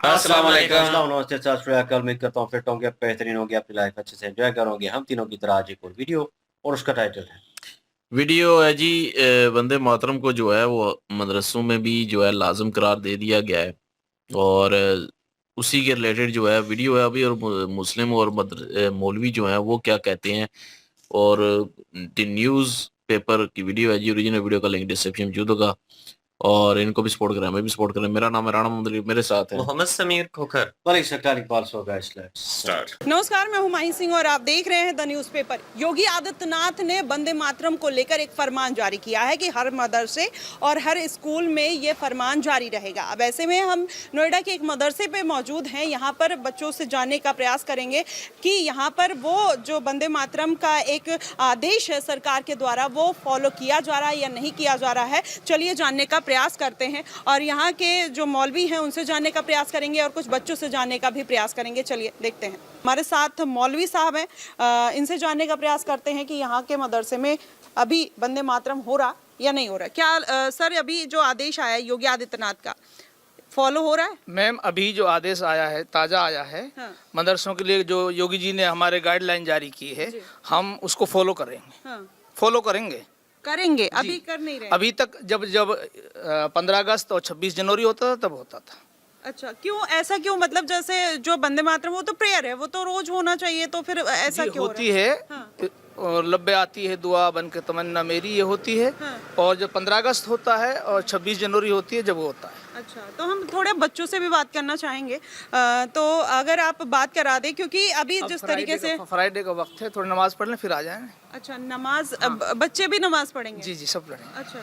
अस्सलाम वालेकुम। नमस्ते, सत श्री अकाल। उम्मीद करता हूँ फिट होंगे, बेहतरीन होंगे, अपनी लाइफ अच्छे से एंजॉय करोगे। हम तीनों की तरह आज एक और वीडियो और उसका टाइटल है वीडियो है जी। वंदे मातरम को जो है वो मदरसों में भी जो है लाजम करार दे दिया गया है और उसी के रिलेटेड जो है वीडियो है अभी। और मुस्लिम और मौलवी जो है वो क्या कहते हैं। और न्यूज़ पेपर की वीडियो है जी। ओरिजिनल वीडियो का लिंक डिस्क्रिप्शन में मौजूद होगा और इनको भी सपोर्ट करें, हमें भी सपोर्ट करें। मेरा नाम है राणा मोहम्मद अली, मेरे साथ है मोहम्मद समीर खोखर। स्टार्ट। नमस्कार, मैं हुमायूं सिंह और आप देख रहे हैं the news paper. Yogi Adityanath ने वंदे मातरम को लेकर एक फरमान जारी किया है कि हर मदरसे और हर स्कूल में ये फरमान जारी रहेगा। अब ऐसे में हम नोएडा के एक मदरसे पे मौजूद हैं। यहाँ पर बच्चों से जानने का प्रयास करेंगे कि यहाँ पर वो जो वंदे मातरम का एक आदेश है सरकार के द्वारा वो फॉलो किया जा रहा है या नहीं किया जा रहा है। चलिए जानने का प्रयास करते हैं और यहाँ के जो मौलवी हैं उनसे जानने का प्रयास करेंगे और कुछ बच्चों से जानने का भी प्रयास करेंगे। चलिए देखते हैं। हमारे साथ मौलवी साहब हैं, इनसे जानने का प्रयास करते हैं कि यहाँ के मदरसे में अभी वंदे मातरम हो रहा या नहीं हो रहा। क्या सर अभी जो आदेश आया है योगी आदित्यनाथ का फॉलो हो रहा है? मैम अभी जो आदेश आया है ताज़ा आया है। हाँ। मदरसों के लिए जो योगी जी ने हमारे गाइडलाइन जारी की है हम उसको फॉलो करेंगे। हाँ। फॉलो करेंगे अभी कर नहीं रहे। अभी तक जब 15 अगस्त और 26 जनवरी होता था तब होता था। अच्छा, क्यों ऐसा क्यों? मतलब जैसे जो वंदे मातरम वो तो प्रेयर है, वो तो रोज होना चाहिए, तो फिर ऐसा क्यों होती है? हाँ। और लब्बे आती है दुआ बन के तमन्ना मेरी, ये होती है। हाँ। और जब 15 अगस्त होता है और 26 जनवरी होती है जब वो होता है। अच्छा, तो हम थोड़े बच्चों से भी बात करना चाहेंगे। तो अगर आप बात करा दें, क्योंकि अभी जिस तरीके से फ्राइडे का वक्त है, थोड़ी नमाज पढ़ लें फिर आ जाएं। अच्छा, नमाज बच्चे भी नमाज पढ़ेंगे? जी जी सब पढ़ेंगे। अच्छा,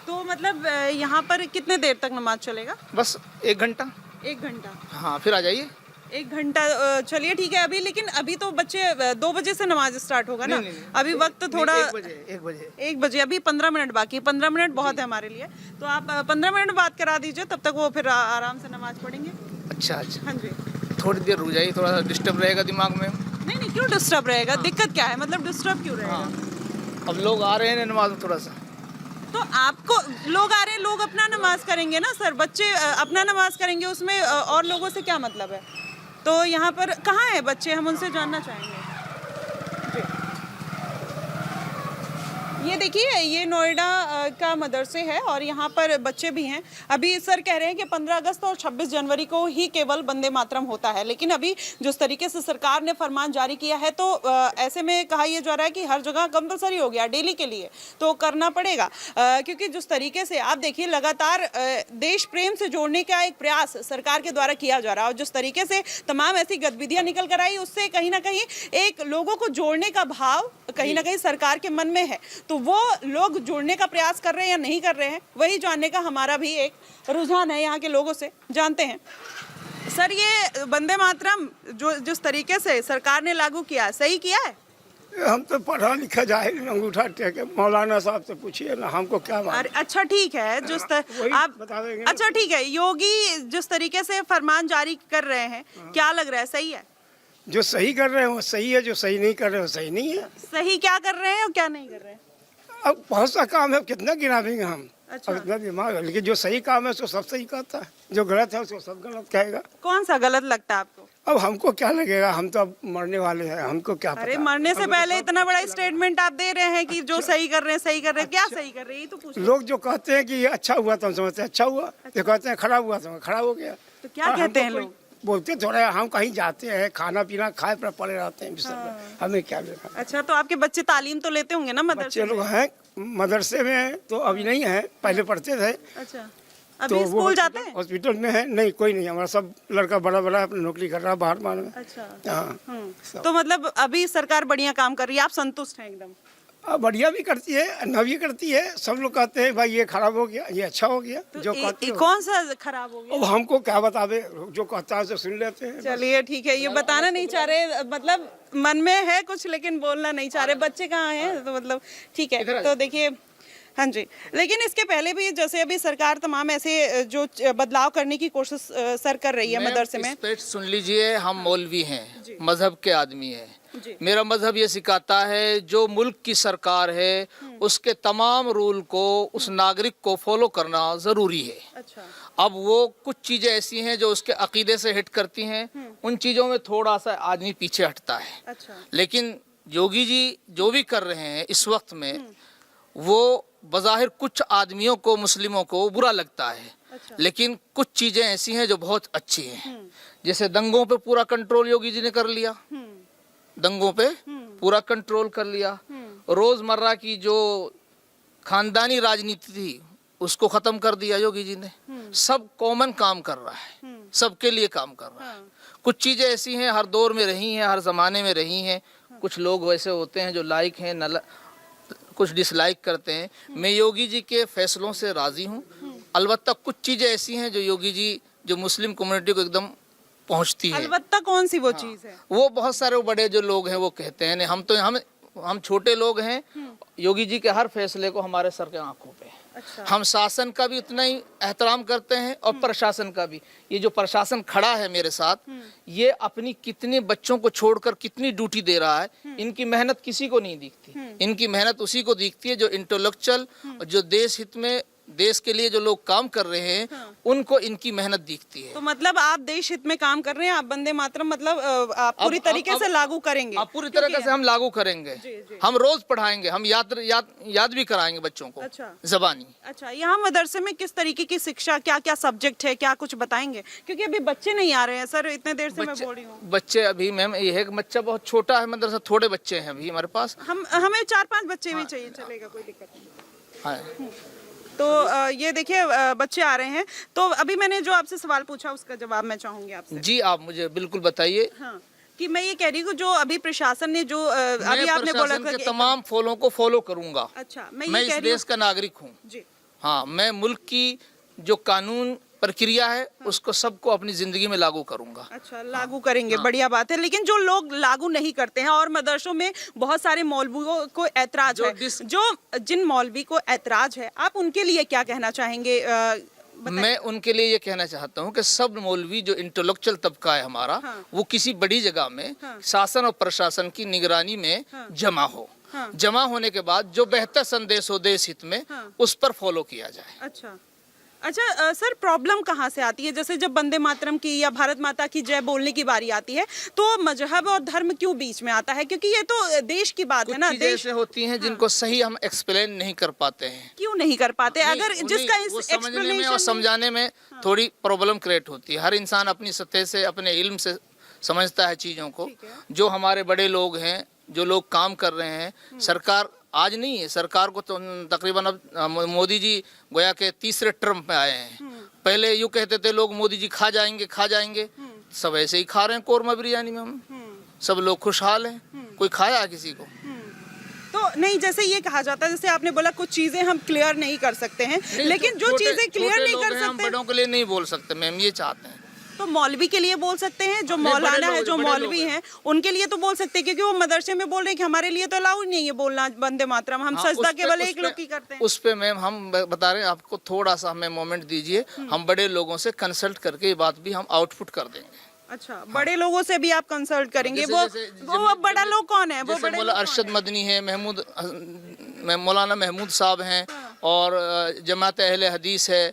तो मतलब यहाँ पर कितने देर तक नमाज चलेगा? बस 1 घंटा। 1 घंटा? हाँ फिर आ जाइए। 1 घंटा चलिए ठीक है। अभी लेकिन अभी तो बच्चे 2 बजे से नमाज स्टार्ट होगा ना? नहीं, अभी वक्त थोड़ा 1 बजे अभी 15 मिनट बाकी है। 15 मिनट बहुत है हमारे लिए, तो आप 15 मिनट बात करा दीजिए, तब तक वो फिर आराम से नमाज पढ़ेंगे। अच्छा। हाँ जी। थोड़ी देर रुक जाइए, थोड़ा सा डिस्टर्ब रहेगा दिमाग में। नहीं, क्यों डिस्टर्ब रहेगा? दिक्कत क्या है? मतलब डिस्टर्ब क्यों रहेगा? अब लोग आ रहे हैं नमाज में थोड़ा सा। तो आपको लोग आ रहे हैं, लोग अपना नमाज करेंगे ना सर। बच्चे अपना नमाज करेंगे, उसमें और लोगों से क्या मतलब है? तो यहाँ पर कहाँ है बच्चे, हम उनसे जानना चाहेंगे। ये देखिए, ये नोएडा का मदरसे है और यहाँ पर बच्चे भी हैं। अभी सर कह रहे हैं कि 15 अगस्त और 26 जनवरी को ही केवल वंदे मातरम होता है, लेकिन अभी जिस तरीके से सरकार ने फरमान जारी किया है तो ऐसे में कहा यह जा रहा है कि हर जगह कंपलसरी हो गया डेली के लिए, तो करना पड़ेगा। क्योंकि जिस तरीके से आप देखिए लगातार देश प्रेम से जोड़ने का एक प्रयास सरकार के द्वारा किया जा रहा है और जिस तरीके से तमाम ऐसी गतिविधियाँ निकल कर आई, उससे कहीं ना कहीं एक लोगों को जोड़ने का भाव कहीं ना कहीं सरकार के मन में है। तो वो लोग जुड़ने का प्रयास कर रहे हैं या नहीं कर रहे हैं, वही जानने का हमारा भी एक रुझान है। यहाँ के लोगों से जानते हैं। सर, ये वंदे मातरम जो जिस तरीके से सरकार ने लागू किया, सही किया है? हम तो पढ़ा लिखा जाहिर अंगूठा टेके मौलाना साहब से पूछिए ना, हमको क्या बात। अरे अच्छा ठीक है, आप बता देंगे। अच्छा ठीक है, योगी जिस तरीके से फरमान जारी कर रहे हैं, क्या लग रहा है सही है? जो सही कर रहे हैं वो सही है, जो सही नहीं कर रहे हैं वो सही नहीं है। सही क्या कर रहे हैं और क्या नहीं कर रहे हैं? अब बहुत सा काम है, कितना गिनावेंगे हम। अच्छा। अब इतना दिमाग है, लेकिन जो सही काम है उसको सब सही कहता है, जो गलत है उसको सब गलत कहेगा। कौन सा गलत लगता है आपको? अब हमको क्या लगेगा, हम तो अब मरने वाले हैं, हमको क्या अरे पता। मरने से पहले इतना बड़ा स्टेटमेंट आप दे रहे हैं कि जो सही कर रहे हैं सही कर रहे हैं। क्या सही कर रहे हैं ये तो पूछ। लोग जो कहते हैं कि ये अच्छा हुआ तो हम समझते हैं अच्छा हुआ, जो कहते हैं खराब हुआ तो खराब हो गया। तो क्या कहते हैं लोग? बोलते थोड़ा, हम कहीं जाते हैं खाना पीना खाए पर पड़े रहते हैं बिस्तर पर, हमें क्या लेना। अच्छा, तो आपके बच्चे तालीम तो लेते होंगे ना मदरसे बच्चे लोग हैं मदरसे में, तो अभी नहीं है, पहले पढ़ते थे। अच्छा, अभी स्कूल जाते हैं? हॉस्पिटल में है? नहीं, कोई नहीं, हमारा सब लड़का बड़ा बड़ा अपनी नौकरी कर रहा है बाहर बाहर में। अच्छा। हाँ। तो मतलब अभी सरकार बढ़िया काम कर रही है, आप संतुष्ट हैं एकदम? बढ़िया भी करती है, न भी करती है। सब लोग कहते हैं भाई ये खराब हो गया, ये अच्छा हो गया। तो जो कहते हैं कौन सा खराब हो गया? अब हमको क्या बतावे, जो कहता है उसे सुन लेते हैं। चलिए ठीक है, ये बताना नहीं चाह रहे, मतलब मन में है कुछ लेकिन बोलना नहीं चाह रहे। बच्चे कहाँ हैं? तो मतलब ठीक है, तो देखिए हाँ जी। लेकिन इसके पहले भी जैसे अभी सरकार तमाम ऐसे जो बदलाव करने की कोशिश सर कर रही है मदरसे में। सुन लीजिए, हम मौलवी हैं, मजहब के आदमी हैं। जी। मेरा मजहब ये सिखाता है जो मुल्क की सरकार है उसके तमाम रूल को उस नागरिक को फॉलो करना ज़रूरी है। अच्छा। अब वो कुछ चीज़ें ऐसी हैं जो उसके अकीदे से हिट करती हैं, उन चीज़ों में थोड़ा सा आदमी पीछे हटता है। अच्छा। लेकिन योगी जी जो भी कर रहे हैं इस वक्त में, वो बज़ाहिर कुछ आदमियों को, मुस्लिमों को बुरा लगता है, अच्छा। लेकिन कुछ चीज़ें ऐसी हैं जो बहुत अच्छी हैं। जैसे दंगों पे पूरा कंट्रोल योगी जी ने कर लिया, दंगों पे पूरा कंट्रोल कर लिया। रोज़मर्रा की जो खानदानी राजनीति थी उसको ख़त्म कर दिया योगी जी ने। सब कॉमन काम कर रहा है, सबके लिए काम कर रहा है। कुछ चीज़ें ऐसी हैं हर दौर में रही हैं, हर ज़माने में रही हैं। कुछ लोग वैसे होते हैं जो लाइक हैं, कुछ डिसलाइक करते हैं। मैं योगी जी के फैसलों से राज़ी हूँ। अलबत्ता कुछ चीज़ें ऐसी हैं जो योगी जी, जो मुस्लिम कम्युनिटी को एकदम पहुँचती है। अलबत्ता कौन सी वो चीज़ है? वो बहुत सारे बड़े जो लोग हैं वो कहते हैं, नहीं हम छोटे लोग हैं, योगी जी के हर फैसले को हमारे सर के आंखों पे है। अच्छा। हम शासन का भी उतना ही एहतराम करते हैं और प्रशासन का भी। ये जो प्रशासन खड़ा है मेरे साथ, ये अपनी कितने बच्चों को छोड़कर कितनी ड्यूटी दे रहा है, इनकी मेहनत किसी को नहीं दिखती। इनकी मेहनत उसी को दिखती है जो इंटेलेक्चुअल, जो देश हित में, देश के लिए जो लोग काम कर रहे हैं, उनको इनकी मेहनत दिखती है। तो मतलब आप देश हित में काम कर रहे हैं, आप वंदे मातरम मतलब आप पूरी तरीके से लागू करेंगे? अब पूरी तरीके से हम लागू करेंगे। जी। हम रोज पढ़ाएंगे, हम याद भी कराएंगे बच्चों को। अच्छा। ज़बानी। अच्छा, यहाँ मदरसे में किस तरीके की शिक्षा, क्या क्या सब्जेक्ट है, क्या कुछ बताएंगे? क्योंकि अभी बच्चे नहीं आ रहे हैं सर, इतने देर से मैं बोल रही हूँ। बच्चे अभी मैम ये है कि बच्चा बहुत छोटा है, मदरसा थोड़े बच्चे हैं अभी हमारे पास। हमें 4-5 बच्चे भी चाहिए, चलेगा, कोई दिक्कत नहीं। हाँ। तो ये देखिए बच्चे आ रहे हैं। तो अभी मैंने जो आपसे सवाल पूछा उसका जवाब मैं चाहूंगी आपसे। जी आप मुझे बिल्कुल बताइए। हाँ, कि मैं ये कह रही हूँ जो अभी प्रशासन ने जो अभी आपने बोला था कि तमाम फॉलों को फॉलो करूंगा। अच्छा, मैं इस देश का नागरिक हूँ। जी। हाँ, मैं मुल्क की जो कानून प्रक्रिया है उसको सबको अपनी जिंदगी में लागू करूंगा। अच्छा, लागू करेंगे, बढ़िया बात है। लेकिन जो लोग लागू नहीं करते हैं और मदरसों में बहुत सारे मौलवियों को ऐतराज है, जिन मौलवी को ऐतराज है, आप उनके लिए क्या कहना चाहेंगे? मैं उनके लिए ये कहना चाहता हूँ कि सब मौलवी जो इंटेलेक्चुअल तबका है हमारा, वो किसी बड़ी जगह में शासन और प्रशासन की निगरानी में जमा हो। जमा होने के बाद जो बेहतर संदेश हो देश हित में, उस पर फॉलो किया जाए। अच्छा सर, प्रॉब्लम कहाँ से आती है? जैसे जब वंदे मातरम की या भारत माता की जय बोलने की बारी आती है तो मजहब और धर्म क्यों बीच में आता है? क्योंकि ये तो देश की बात है ना। देश से होती हैं जिनको सही हम एक्सप्लेन नहीं कर पाते हैं। क्यों नहीं कर पाते? अगर जिसका समझने में और समझाने में थोड़ी प्रॉब्लम क्रिएट होती है। हर इंसान अपनी सतह से, अपने इल्म से समझता है चीज़ों को। जो हमारे बड़े लोग हैं, जो लोग काम कर रहे हैं, सरकार आज नहीं है, सरकार को तो तकरीबन अब मोदी जी गोया के तीसरे टर्म में आए हैं। पहले यूँ कहते थे लोग मोदी जी खा जाएंगे, सब ऐसे ही खा रहे हैं कोरमा बिरयानी में। हम सब लोग खुशहाल हैं, कोई खाया किसी को? तो नहीं, जैसे ये कहा जाता है, जैसे आपने बोला कुछ चीजें हम क्लियर नहीं कर सकते हैं, लेकिन जो चीजें क्लियर नहीं कर सकते, हम बड़ों के लिए नहीं बोल सकते मैम, ये चाहते हैं। तो मौलवी के लिए बोल सकते हैं, जो मौलाना है, जो मौलवी हैं, उनके लिए तो बोल सकते हैं, क्योंकि वो मदरसे में बोल रहे हैं कि हमारे लिए तो अलाउ नहीं है बोलना वंदे मातरम, हम सजदा केवल एक लोग की करते हैं। उस पे मैम हम बता रहे हैं आपको, थोड़ा सा हमें मोमेंट दीजिए, हम बड़े लोगों से कंसल्ट करके ये बात भी हम आउटपुट कर देंगे। अच्छा, बड़े लोगों से भी आप कंसल्ट करेंगे? वो बड़ा लोग कौन है? वो बड़े मौलाना अरशद मदनी है, मौलाना महमूद साहब हैं, और जमात अहले हदीस है,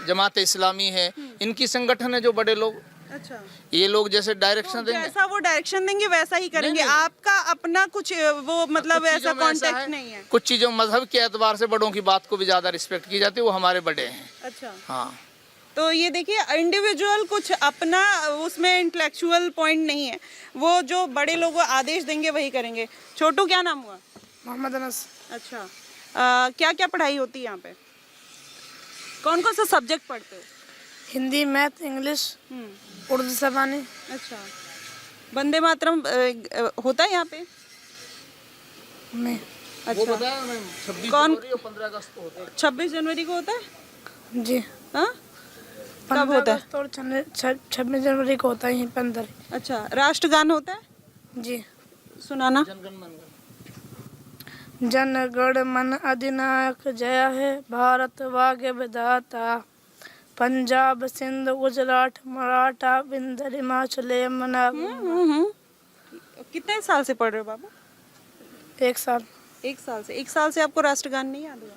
जमात इस्लामी है, इनकी संगठन है जो बड़े लोग। अच्छा, ये लोग जैसे डायरेक्शन देंगे, जैसा वो डायरेक्शन देंगे वैसा ही करेंगे। आपका अपना कुछ वो मतलब ऐसा कॉन्टेक्ट नहीं है? कुछ चीज़ों मजहब के एतबार से बड़ों की बात को भी ज़्यादा रिस्पेक्ट की जाती है, वो हमारे बड़े हैं। अच्छा, हाँ। तो ये देखिए, इंडिविजुअल कुछ अपना उसमें इंटेलेक्चुअल पॉइंट नहीं है, वो जो बड़े लोग आदेश देंगे वही करेंगे। छोटू, क्या नाम हुआ? मोहम्मद अनस। अच्छा, क्या क्या पढ़ाई होती है यहाँ पे? कौन कौन सा सब्जेक्ट पढ़ते हो? हिंदी, मैथ, इंग्लिश, उर्दू ज़बानी। अच्छा, वंदे मातरम होता है यहाँ पे? नहीं। अच्छा, वो बताया मैम, 26 कौन? जनवरी और 15 अगस्त को होता है। 26 जनवरी को होता है? जी। हाँ, कब होता है? और 26 जनवरी को होता है यहीं पे अंदर। अच्छा, राष्ट्रगान होता है? जी। सुनाना। जन गण मन अधिनायक जय है, भारत भाग्य विधाता, पंजाब सिंध गुजरात मराठा विंध्य हिमाचल यमुना। कितने साल से पढ़ रहे हो बाबू? 1 साल। 1 साल से आपको राष्ट्रगान नहीं याद हुआ?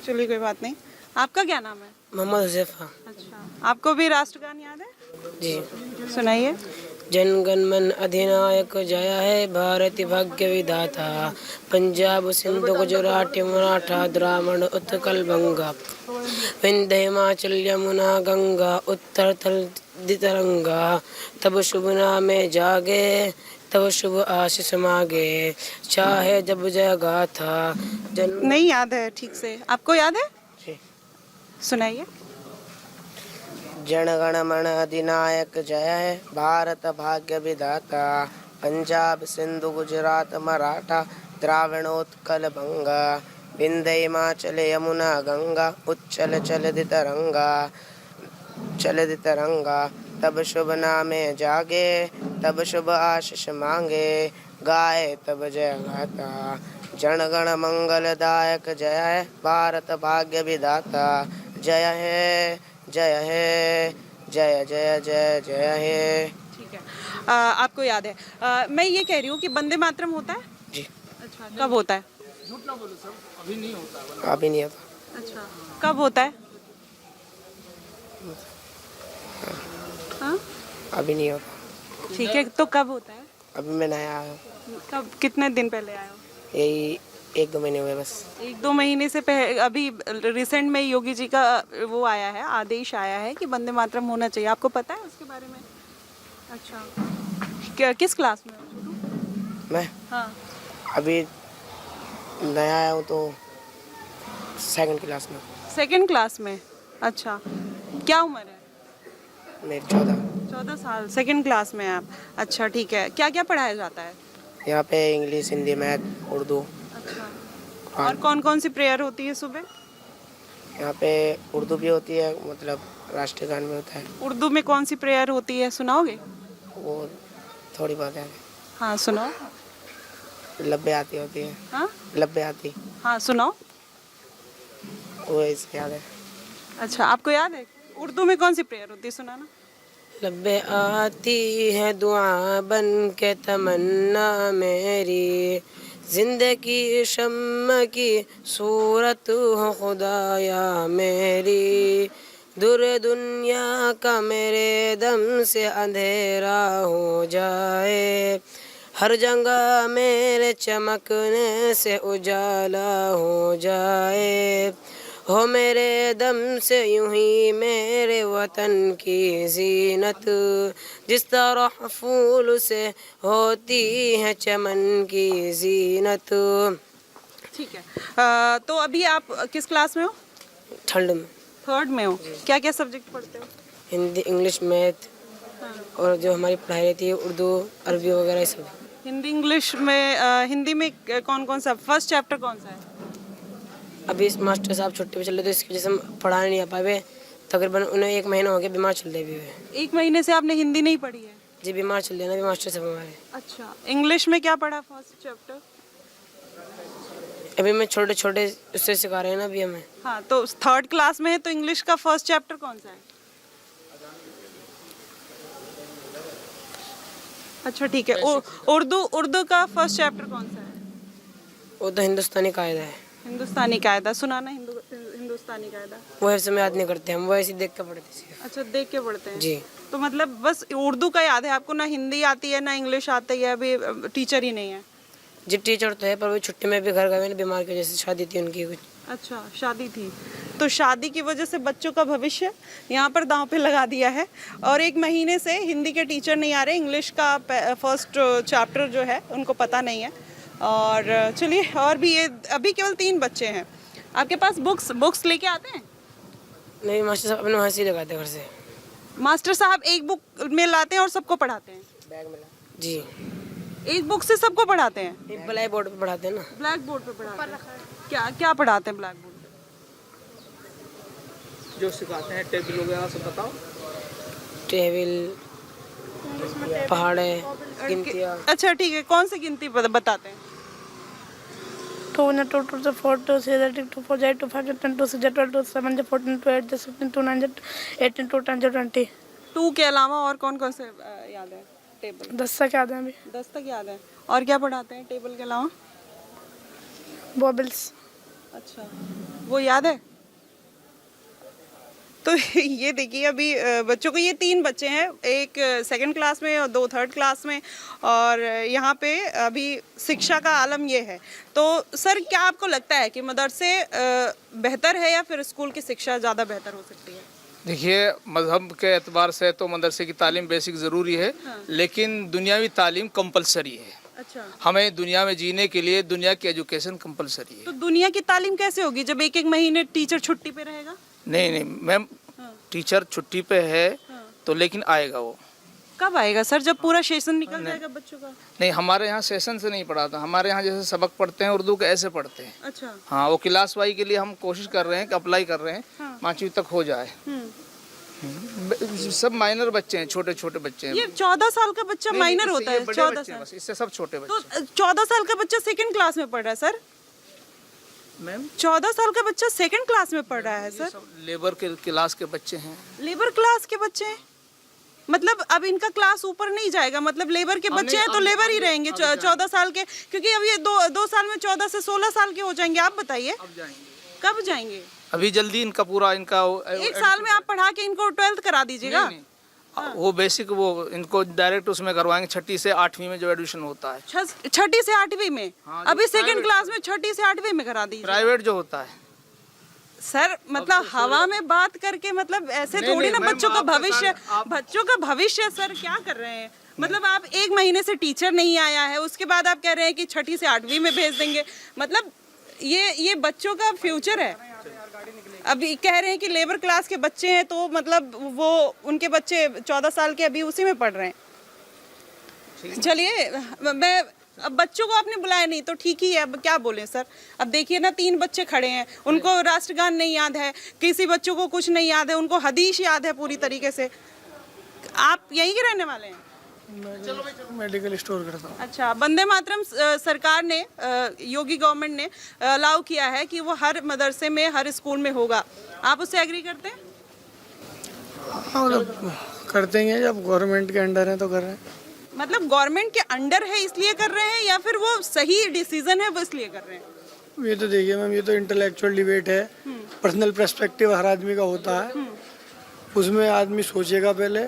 चलिए कोई बात नहीं। आपका क्या नाम है? मोहम्मद हुज़ैफा। अच्छा, आपको भी राष्ट्रगान याद है? जी। सुनाइए। जनगण मन अधिनायक जय है भारत भाग्य विधाता पंजाब सिंधु गुजरात मराठा द्राविड़ उत्कल बंगा विंध्य हिमाचल यमुना गंगा उत्तर तल तरंगा तब शुभ नामे जागे तब शुभ आशीष मांगे चाहे जब जय गाथा जन। नहीं याद है ठीक से, आपको याद है? जी। सुनाइए। जनगण मन अधिनायक जय है भारत भाग्य विधाता पंजाब सिंधु गुजरात मराठा द्राविणोत्कल बंगा विंध्य हिमाचल यमुना गंगा उच्चल चलति तरंगा तब शुभ नामे जागे तब शुभ आशीष मांगे गाए तब जय गाता जनगण मंगलदायक जय है भारत भाग्य विधाता जय है जय है जय जय जय जय है। ठीक है, आपको याद है। मैं ये कह रही हूँ कि वंदे मातरम होता है? जी। अच्छा, कब होता है? अभी नहीं होता। अच्छा, कब होता है? हाँ? अभी नहीं होता। ठीक है, तो कब होता है? अभी मैं नया आया हूँ। कब, कितने दिन पहले आए हो? यही 1-2 महीने हुए बस। 1-2 महीने से पहले। अभी रिसेंट में योगी जी का वो आया है, आदेश आया है कि वंदे मातरम होना चाहिए। आपको पता है उसके बारे में? अच्छा, किस क्लास में हो? मैं हाँ। अभी नया आया हूँ तो 2nd क्लास में। 2nd क्लास में? अच्छा, क्या उम्र है? मेरी 14 साल। 2nd क्लास में आप? अच्छा ठीक है, क्या क्या पढ़ाया जाता है यहाँ पे? English, Hindi, math, Urdu. अच्छा, और कौन कौन सी प्रेयर होती है सुबह? यहाँ पे उर्दू भी होती है, मतलब राष्ट्रीय गान में होता है। उर्दू में कौन सी प्रेयर होती है, सुनाओगे? वो थोड़ी बहुत है। हाँ सुनाओ। लब्बे आती होती है। हाँ लब्बे आती। हाँ सुनाओ। वो इससे याद है। अच्छा, आपको याद है? उर्दू में कौन सी प्रेयर होती है, सुनाना। लब्बे आती है दुआ बन के तमन्ना मेरी जिंदगी शम्म की सूरत हो खुदाया मेरी दूर दुनिया का मेरे दम से अंधेरा हो जाए हर जगह मेरे चमकने से उजाला हो जाए हो मेरे दम से यूं ही मेरे वतन की जीनत जिस तरह फूल से होती है चमन की जीनत। ठीक है, तो अभी आप किस क्लास में हो? 3rd में। 3rd में हो। क्या क्या सब्जेक्ट पढ़ते हो? हिंदी, इंग्लिश, मैथ और जो हमारी पढ़ाई रहती है उर्दू, अरबी वगैरह ये सब। हिंदी, इंग्लिश में। हिंदी में कौन कौन सा? फर्स्ट चैप्टर कौन सा है? अभी मास्टर साहब छुट्टी पे चल रहे तो इसकी वजह से हम पढ़ाने नहीं आ पाए। तकरीबन उन्हें 1 महीना हो गया बीमार चल रहे भी। 1 महीने से आपने हिंदी नहीं पढ़ी है? जी, बीमार चल रहे ना, अभी मास्टर साहब हमारे। अच्छा, इंग्लिश में क्या पढ़ा फर्स्ट चैप्टर? अभी मैं छोटे छोटे उससे सिखा रहे हैं ना अभी हमें। हाँ, तो 3rd क्लास में है तो इंग्लिश का फर्स्ट चैप्टर कौन सा है? अच्छा ठीक है, उर्दू का फर्स्ट चैप्टर कौन सा है? वो तो हिंदुस्तानी कायदा है। हिंदुस्तानी कायदा सुनाना। हिंदुस्तानी कायदा वो ऐसे में याद नहीं करते, हम वो ऐसे देख कर पढ़ते थे। अच्छा, देख के पढ़ते हैं जी। तो मतलब बस उर्दू का याद है आपको, ना हिंदी आती है ना इंग्लिश आती है? अभी टीचर ही नहीं है? जी टीचर तो है पर वो छुट्टी में भी घर गए ना, बीमार की वजह से, शादी थी उनकी कुछ। अच्छा, शादी थी तो शादी की वजह से बच्चों का भविष्य यहाँ पर दांव पे लगा दिया है। और 1 महीने से हिंदी के टीचर नहीं आ रहे, इंग्लिश का फर्स्ट चैप्टर जो है उनको पता नहीं है। और चलिए, और भी ये अभी केवल 3 बच्चे हैं। आपके पास बुक्स लेके आते हैं? नहीं, मास्टर साहब अपने वहाँ से ही लगाते हैं घर से। मास्टर साहब एक बुक में लाते हैं और सबको पढ़ाते हैं? बैग में जी। एक बुक से सबको पढ़ाते हैं? एक ब्लैक बोर्ड पे पढ़ाते हैं ना। ब्लैक बोर्ड पे पढ़ाते हैं? क्या क्या पढ़ाते हैं ब्लैक बोर्ड पे? जो सिखाते हैं टेबल वगैरह सब बताओ। टेबल, पहाड़े, गिनतियाँ। अच्छा ठीक है, कौन सी गिनती बताते हैं? 2 1 2 2 4 2 6 8 2 4 8 2 5 10 2 6 12 2 7 14 2 8 16 2 9 18 2 10 20। 2 के अलावा और कौन कौन से याद है टेबल? 10 तक याद है अभी। 10 तक याद है। और क्या पढ़ाते हैं टेबल के अलावा? बॉबल्स। अच्छा, वो याद है? तो ये देखिए अभी बच्चों को, ये 3 बच्चे हैं, एक सेकंड क्लास में और 2 थर्ड क्लास में, और यहाँ पे अभी शिक्षा का आलम ये है। तो सर क्या आपको लगता है कि मदरसे बेहतर है या फिर स्कूल की शिक्षा ज़्यादा बेहतर हो सकती है? देखिए, मजहब के एतबार से तो मदरसे की तालीम बेसिक ज़रूरी है, लेकिन दुनियावी तालीम कंपलसरी है। अच्छा, हमें दुनिया में जीने के लिए दुनिया की एजुकेशन कंपलसरी है। तो दुनिया की तालीम कैसे होगी जब एक एक महीने टीचर छुट्टी पे रहेगा? नहीं नहीं मैम, टीचर छुट्टी पे है तो लेकिन आएगा वो। कब आएगा सर? जब पूरा सेशन निकल जाएगा बच्चों का? नहीं, हमारे यहाँ सेशन से नहीं पढ़ाता, हमारे यहाँ जैसे सबक पढ़ते हैं उर्दू के ऐसे पढ़ते हैं। अच्छा। हाँ, वो क्लास वाई के लिए हम कोशिश कर रहे हैं कि अप्लाई कर रहे हैं, 5वीं तक हो जाए। सब माइनर बच्चे हैं, छोटे छोटे बच्चे हैं। ये 14 साल का बच्चा नहीं, माइनर इससे होता ये है? बड़े 14 बच्चे हैं साल? बस, इससे सब छोटे तो बच्चे। 14 साल का बच्चा सेकंड क्लास में पढ़ रहा है सर? मैम, 14 साल का बच्चा सेकंड क्लास में पढ़ रहा है सर? लेबर के क्लास के बच्चे हैं। लेबर क्लास के बच्चे हैं? मतलब अब इनका क्लास ऊपर नहीं जाएगा, मतलब लेबर के बच्चे हैं तो लेबर ही रहेंगे 14 साल के, क्योंकि अब ये 2 साल में 14 से 16 साल के हो जाएंगे। आप बताइए अब जाएंगे, कब जाएंगे? अभी जल्दी इनका पूरा इनका एक साल में आप पढ़ा के इनको 12th करा दीजिएगा? नहीं, वो बेसिक वो इनको डायरेक्ट उसमें करवाएंगे, 6ठी से 8वीं में जो एडमिशन होता है। 6ठी से 8वीं में? हाँ, अभी सेकंड क्लास में 6ठी से 8वीं में करा दीजिए प्राइवेट जो होता है सर। मतलब हवा में बात करके, मतलब ऐसे नहीं, थोड़ी ना मैम, बच्चों का आप भविष्य, आप- बच्चों का भविष्य सर क्या कर रहे हैं? मतलब आप 1 महीने से टीचर नहीं आया है, उसके बाद आप कह रहे हैं कि 6ठी से 8वीं में भेज देंगे। मतलब ये बच्चों का फ्यूचर है। अभी कह रहे हैं कि लेबर क्लास के बच्चे हैं, तो मतलब वो उनके बच्चे 14 साल के अभी उसी में पढ़ रहे हैं। चलिए, मैं अब बच्चों को आपने बुलाया नहीं तो ठीक ही है, अब क्या बोलें सर। अब देखिए ना, 3 बच्चे खड़े हैं, उनको राष्ट्रगान नहीं याद है, किसी बच्चों को कुछ नहीं याद है, उनको हदीस याद है पूरी तरीके से। आप यहीं के रहने वाले हैं? मेडिकल स्टोर करता हूँ। अच्छा, वंदे मातरम सरकार ने, योगी गवर्नमेंट ने अलाउ किया है कि वो हर मदरसे में, हर स्कूल में होगा। आप उससे एग्री करते हैं? हाँ, मतलब करते ही हैं, जब गवर्नमेंट के अंडर है तो कर रहे हैं। मतलब गवर्नमेंट के अंडर है इसलिए कर रहे हैं, या फिर वो सही डिसीजन है वो इसलिए कर रहे हैं? ये तो देखिए मैम, ये तो इंटेलेक्चुअल डिबेट है, पर्सनल पर्सपेक्टिव हर आदमी का होता है, उसमें आदमी सोचेगा पहले।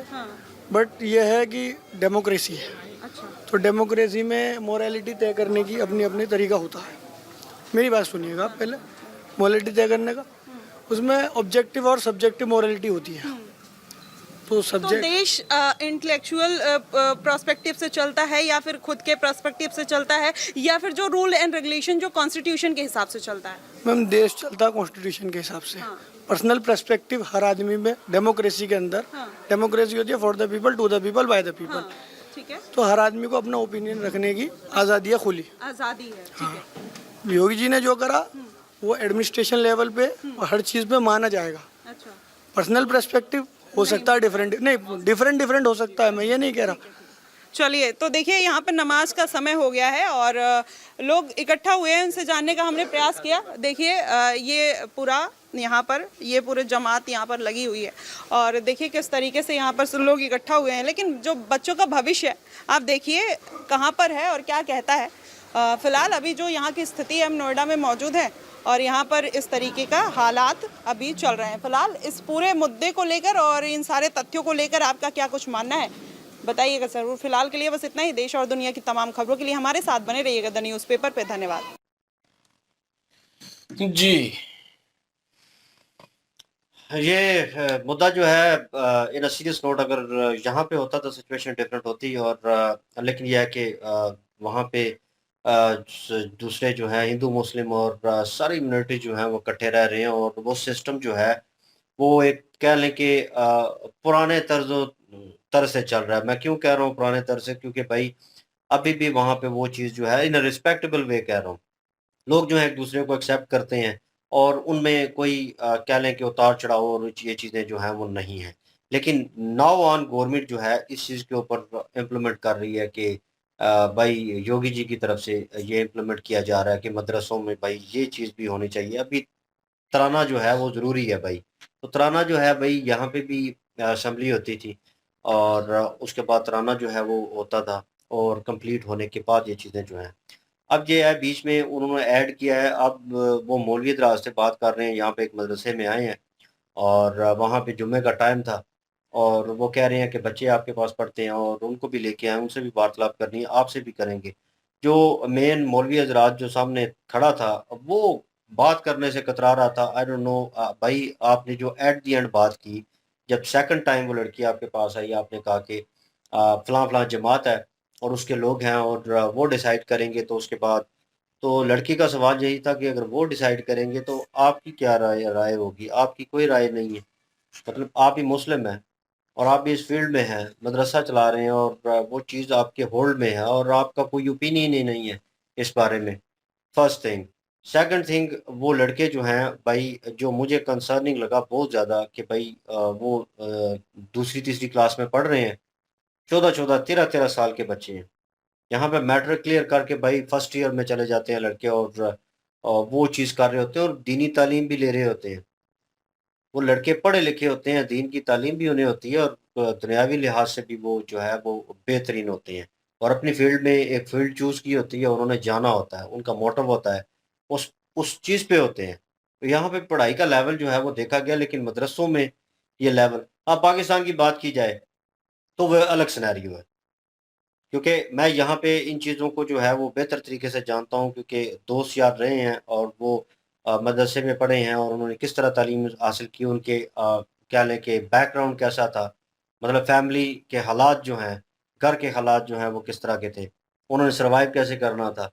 बट ये है कि डेमोक्रेसी है, अच्छा। तो डेमोक्रेसी में मोरालिटी तय करने की अपनी अपनी तरीका होता है। मेरी बात सुनिएगा पहले, मोरालिटी तय करने का, उसमें ऑब्जेक्टिव और सब्जेक्टिव मोरालिटी होती है। तो तो सब्जेक्ट देश इंटेलेक्चुअल पर्सपेक्टिव से चलता है, या फिर खुद के पर्सपेक्टिव से चलता है, या फिर जो रूल एंड रेगुलेशन जो कॉन्स्टिट्यूशन के हिसाब से चलता है? मैम, देश चलता है कॉन्स्टिट्यूशन के हिसाब से। पर्सनल पर्सपेक्टिव हर आदमी में, डेमोक्रेसी के अंदर डेमोक्रेसी होती है for the people, to the people, by the people. ठीक है, तो हर आदमी को अपना ओपिनियन रखने की आज़ादी है, खुली। आज़ादी है, ठीक है। योगी जी ने जो करा वो एडमिनिस्ट्रेशन लेवल पे हर चीज़ पे माना जाएगा। अच्छा, पर्सनल पर्सपेक्टिव हो सकता है डिफरेंट, नहीं डिफरेंट हो सकता है, मैं ये नहीं कह रहा। चलिए, तो देखिए यहाँ पर नमाज का समय हो गया है और लोग इकट्ठा हुए हैं, उनसे जानने का हमने प्रयास किया। देखिए ये पूरा यहाँ पर, ये पूरे जमात यहाँ पर लगी हुई है और देखिए किस तरीके से यहाँ पर लोग इकट्ठा हुए हैं। लेकिन जो बच्चों का भविष्य है, आप देखिए कहाँ पर है और क्या कहता है। फ़िलहाल अभी जो यहाँ की स्थिति है, हम नोएडा में मौजूद हैं और यहाँ पर इस तरीके का हालात अभी चल रहे हैं। फ़िलहाल इस पूरे मुद्दे को लेकर और इन सारे तथ्यों को लेकर आपका क्या कुछ मानना है, बताइएगा ज़रूर। फिलहाल के लिए बस इतना ही। देश और दुनिया की तमाम खबरों के लिए हमारे साथ बने रहिएगा द न्यूज़पेपर पे। धन्यवाद जी। ये मुद्दा जो है इन अ सीरियस नोट, अगर यहाँ पे होता तो सिचुएशन डिफरेंट होती, और लेकिन यह है कि वहाँ पे दूसरे जो है हिंदू मुस्लिम और सारी इम्यूनिटी जो है वो इकट्ठे रह रहे हैं और वो सिस्टम जो है वो एक कह लें कि पुराने तर्ज से चल रहा है। मैं क्यों कह रहा हूँ पुराने तर्ज से, क्योंकि भाई अभी भी वहाँ पे वो चीज़ जो है इन अ रिस्पेक्टेबल वे कह रहा हूँ, लोग जो है एक दूसरे को एक्सेप्ट करते हैं और उनमें कोई कह लें कि उतार चढ़ाव और ये चीज़ें जो हैं वो नहीं हैं। लेकिन नाउ ऑन गवर्नमेंट जो है इस चीज़ के ऊपर इम्प्लीमेंट कर रही है कि भाई योगी जी की तरफ से ये इम्प्लीमेंट किया जा रहा है कि मदरसों में भाई ये चीज़ भी होनी चाहिए। अभी तराना जो है वो ज़रूरी है भाई, तो तराना जो है भाई यहाँ पे भी असेंबली होती थी और उसके बाद तराना जो है वो होता था, और कंप्लीट होने के बाद ये चीज़ें जो हैं, अब ये है बीच में उन्होंने ऐड किया है। अब वो मौलवी दराज से बात कर रहे हैं, यहाँ पे एक मदरसे में आए हैं और वहाँ पे जुम्मे का टाइम था, और वो कह रहे हैं कि बच्चे आपके पास पढ़ते हैं और उनको भी लेके आए, उनसे भी वार्तालाप करनी है, आपसे भी करेंगे। जो मेन मौलवी हजरात जो सामने खड़ा था, वो बात करने से कतरा रहा था। आई डोंट नो भाई, आपने जो एट द एंड बात की, जब सेकंड टाइम वो लड़की आपके पास आई, आपने कहा कि फलां फलां जमात है और उसके लोग हैं और वो डिसाइड करेंगे, तो उसके बाद तो लड़की का सवाल यही था कि अगर वो डिसाइड करेंगे तो आपकी क्या राय होगी? आपकी कोई राय नहीं है। मतलब आप ही मुस्लिम हैं और आप भी इस फील्ड में हैं, मदरसा चला रहे हैं, और वो चीज़ आपके होल्ड में है और आपका कोई ओपिनियन ही नहीं है इस बारे में। First thing. सेकंड थिंग, वो लड़के जो हैं भाई, जो मुझे कंसर्निंग लगा बहुत ज़्यादा कि भाई वो दूसरी तीसरी क्लास में पढ़ रहे हैं, 14-14, 13-13 साल के बच्चे हैं। यहाँ पे मैटर क्लियर करके भाई फर्स्ट ईयर में चले जाते हैं लड़के, और वो चीज़ कर रहे होते हैं और दीनी तालीम भी ले रहे होते हैं। वो लड़के पढ़े लिखे होते हैं, दीन की तालीम भी उन्हें होती है, और दुनियावी लिहाज से भी वो जो है वो बेहतरीन होते हैं, और अपनी फील्ड में एक फील्ड चूज़ की होती है, उन्होंने जाना होता है, उनका मोटिव होता है, उस चीज़ पे होते हैं। तो यहाँ पे पढ़ाई का लेवल जो है वो देखा गया, लेकिन मदरसों में ये लेवल, हाँ पाकिस्तान की बात की जाए तो वह अलग सिनेरियो है, क्योंकि मैं यहाँ पे इन चीज़ों को जो है वो बेहतर तरीके से जानता हूँ, क्योंकि दोस्त यार रहे हैं और वो मदरसे में पढ़े हैं और उन्होंने किस तरह तालीम हासिल की, उनके क्या लें कि बैकग्राउंड कैसा था, मतलब फैमिली के हालात जो हैं, घर के हालात जो हैं वो किस तरह के थे, उन्होंने सर्वाइव कैसे करना था।